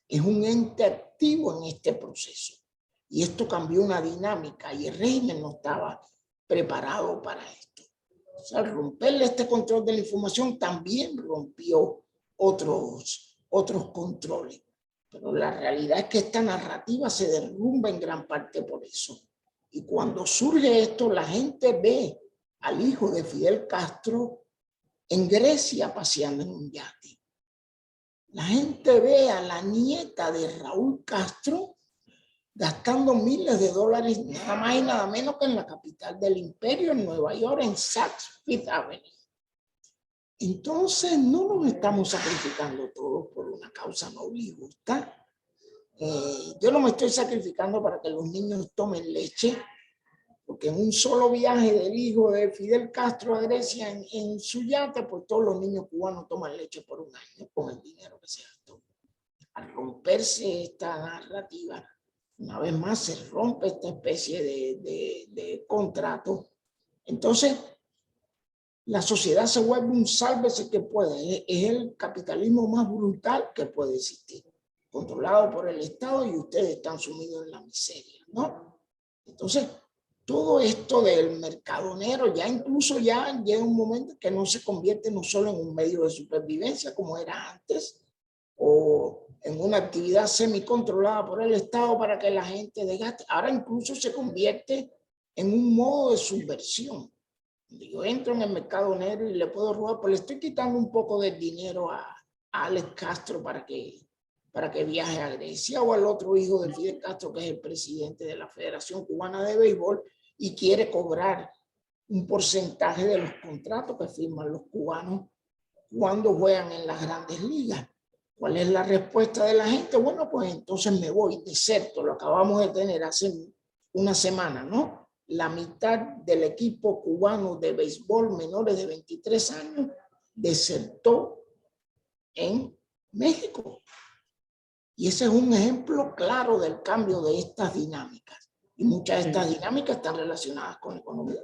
Es un ente activo en este proceso. Y esto cambió una dinámica y el régimen no estaba preparado para esto. O sea, al romperle este control de la información también rompió otros controles. Pero la realidad es que esta narrativa se derrumba en gran parte por eso. Y cuando surge esto, la gente ve al hijo de Fidel Castro en Grecia paseando en un yate. La gente ve a la nieta de Raúl Castro gastando miles de dólares nada más y nada menos que en la capital del imperio, en Nueva York, en Saks Fifth Avenue. Entonces no nos estamos sacrificando todos por una causa noble y justa. Yo no me estoy sacrificando para que los niños tomen leche, porque en un solo viaje del hijo de Fidel Castro a Grecia en su yate, pues todos los niños cubanos toman leche por un año con el dinero que se gastó. Al romperse esta narrativa, una vez más se rompe esta especie de contrato. Entonces, la sociedad se vuelve un sálvese que puede. Es el capitalismo más brutal que puede existir, controlado por el Estado y ustedes están sumidos en la miseria, ¿no? Entonces, todo esto del mercadonero ya incluso ya llega un momento que no se convierte no solo en un medio de supervivencia como era antes, o en una actividad semicontrolada por el Estado para que la gente desgaste. Ahora incluso se convierte en un modo de subversión. Yo entro en el mercado negro y le puedo robar, pues le estoy quitando un poco del dinero a Alex Castro para que viaje a Grecia, o al otro hijo de Fidel Castro, que es el presidente de la Federación Cubana de Béisbol, y quiere cobrar un porcentaje de los contratos que firman los cubanos cuando juegan en las grandes ligas. ¿Cuál es la respuesta de la gente? Bueno, pues entonces me voy, deserto. Lo acabamos de tener hace una semana, ¿no? La mitad del equipo cubano de béisbol menores de 23 años desertó en México. Y ese es un ejemplo claro del cambio de estas dinámicas. Y muchas de estas dinámicas están relacionadas con la economía.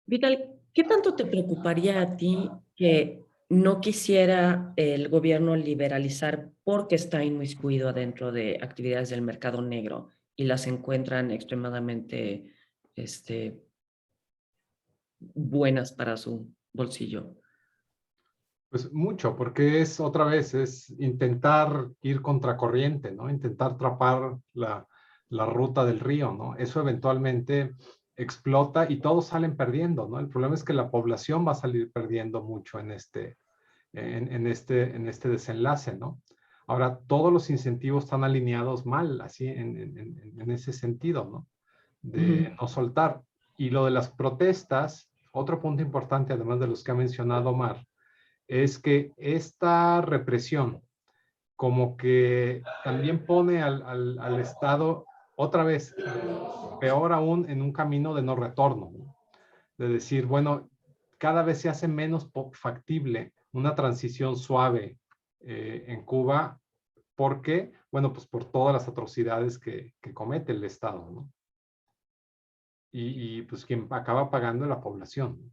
Vidal, ¿qué tanto te preocuparía a ti que no quisiera el gobierno liberalizar porque está inmiscuido adentro de actividades del mercado negro y las encuentran extremadamente buenas para su bolsillo? Pues mucho, porque es otra vez, es intentar ir contracorriente, ¿no? Intentar trapar la ruta del río, ¿no? Eso eventualmente explota y todos salen perdiendo, ¿no? El problema es que la población va a salir perdiendo mucho en este desenlace, ¿no? Ahora, todos los incentivos están alineados mal, así en ese sentido, ¿no? De no soltar. Y lo de las protestas, otro punto importante, además de los que ha mencionado Omar, es que esta represión como que también pone al Estado otra vez, peor aún, en un camino de no retorno, ¿no? De decir, bueno, cada vez se hace menos factible una transición suave en Cuba. ¿Por qué? Bueno, pues por todas las atrocidades que comete el Estado, ¿no? Y pues quien acaba pagando es la población.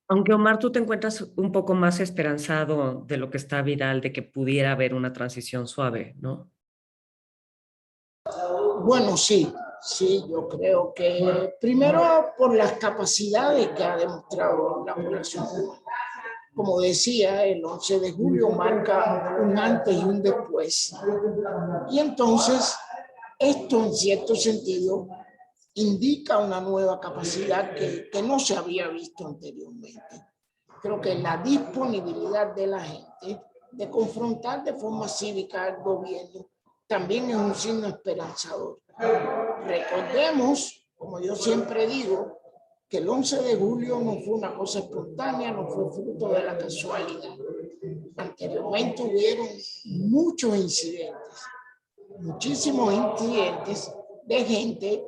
Aunque Omar, tú te encuentras un poco más esperanzado de lo que está Vidal, de que pudiera haber una transición suave, ¿no? Bueno, sí, yo creo que primero por las capacidades que ha demostrado la población cubana. Como decía, el 11 de julio marca un antes y un después. Y entonces, esto en cierto sentido indica una nueva capacidad que no se había visto anteriormente. Creo que la disponibilidad de la gente de confrontar de forma cívica al gobierno también es un signo esperanzador. Recordemos, como yo siempre digo, que el 11 de julio no fue una cosa espontánea, no fue fruto de la casualidad. Anteriormente hubieron muchos incidentes, muchísimos incidentes de gente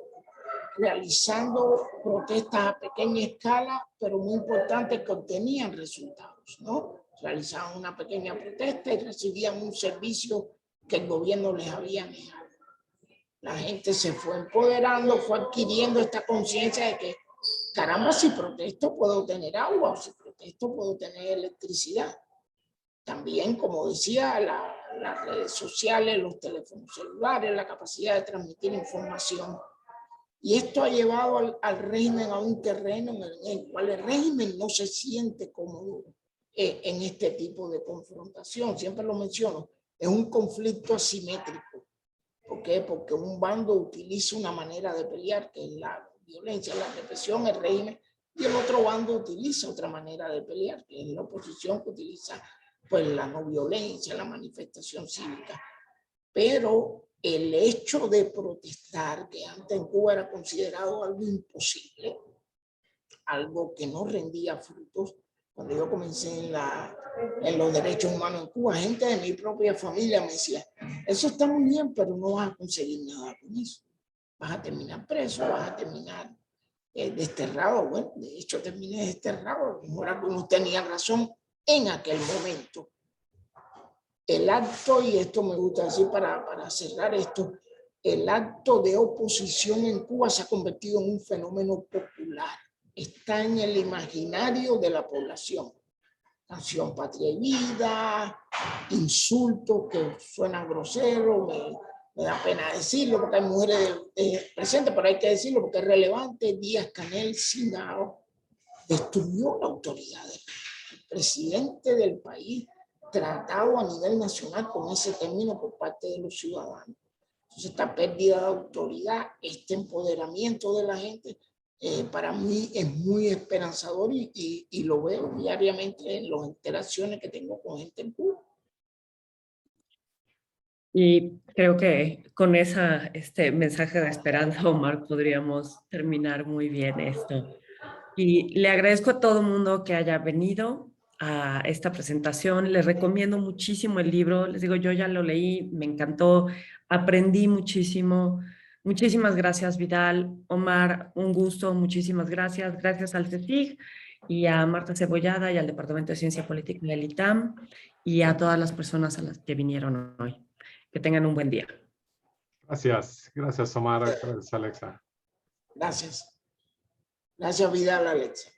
realizando protestas a pequeña escala, pero muy importantes que obtenían resultados, ¿no? Realizaban una pequeña protesta y recibían un servicio que el gobierno les había negado. La gente se fue empoderando, fue adquiriendo esta conciencia de que, caramba, si protesto puedo tener agua, o si protesto puedo tener electricidad. También, como decía, las redes sociales, los teléfonos celulares, la capacidad de transmitir información. Y esto ha llevado al régimen a un terreno en el cual el régimen no se siente cómodo en este tipo de confrontación. Siempre lo menciono, es un conflicto asimétrico. ¿Por qué? Porque un bando utiliza una manera de pelear, que es la violencia, la represión, el régimen, y el otro bando utiliza otra manera de pelear, que es la oposición, que utiliza pues la no violencia, la manifestación cívica. Pero el hecho de protestar, que antes en Cuba era considerado algo imposible, algo que no rendía frutos, cuando yo comencé en los derechos humanos en Cuba, gente de mi propia familia me decía, eso está muy bien, pero no vas a conseguir nada con eso. Vas a terminar preso, vas a terminar desterrado. Bueno, de hecho terminé desterrado. Mejor algunos tenían razón en aquel momento. El acto, y esto me gusta decir para cerrar esto, el acto de oposición en Cuba se ha convertido en un fenómeno popular. Está en el imaginario de la población. Canción Patria y Vida, insultos que suenan groseros, me da pena decirlo porque hay mujeres presentes, pero hay que decirlo porque es relevante. Díaz-Canel Singao destruyó la autoridad del presidente del país, tratado a nivel nacional con ese término por parte de los ciudadanos. Entonces, esta pérdida de autoridad, este empoderamiento de la gente, para mí es muy esperanzador y lo veo diariamente en las interacciones que tengo con gente en Cuba. Y creo que con este mensaje de esperanza, Omar, podríamos terminar muy bien esto. Y le agradezco a todo el mundo que haya venido a esta presentación. Les recomiendo muchísimo el libro. Les digo, yo ya lo leí, me encantó, aprendí muchísimo. Muchísimas gracias, Vidal. Omar, un gusto, muchísimas gracias. Gracias al CECIG y a Marta Cebollada y al Departamento de Ciencia Política del ITAM y a todas las personas a las que vinieron hoy. Que tengan un buen día. Gracias, gracias Omar, gracias Alexa. Gracias. Gracias, Vidal, Alexa.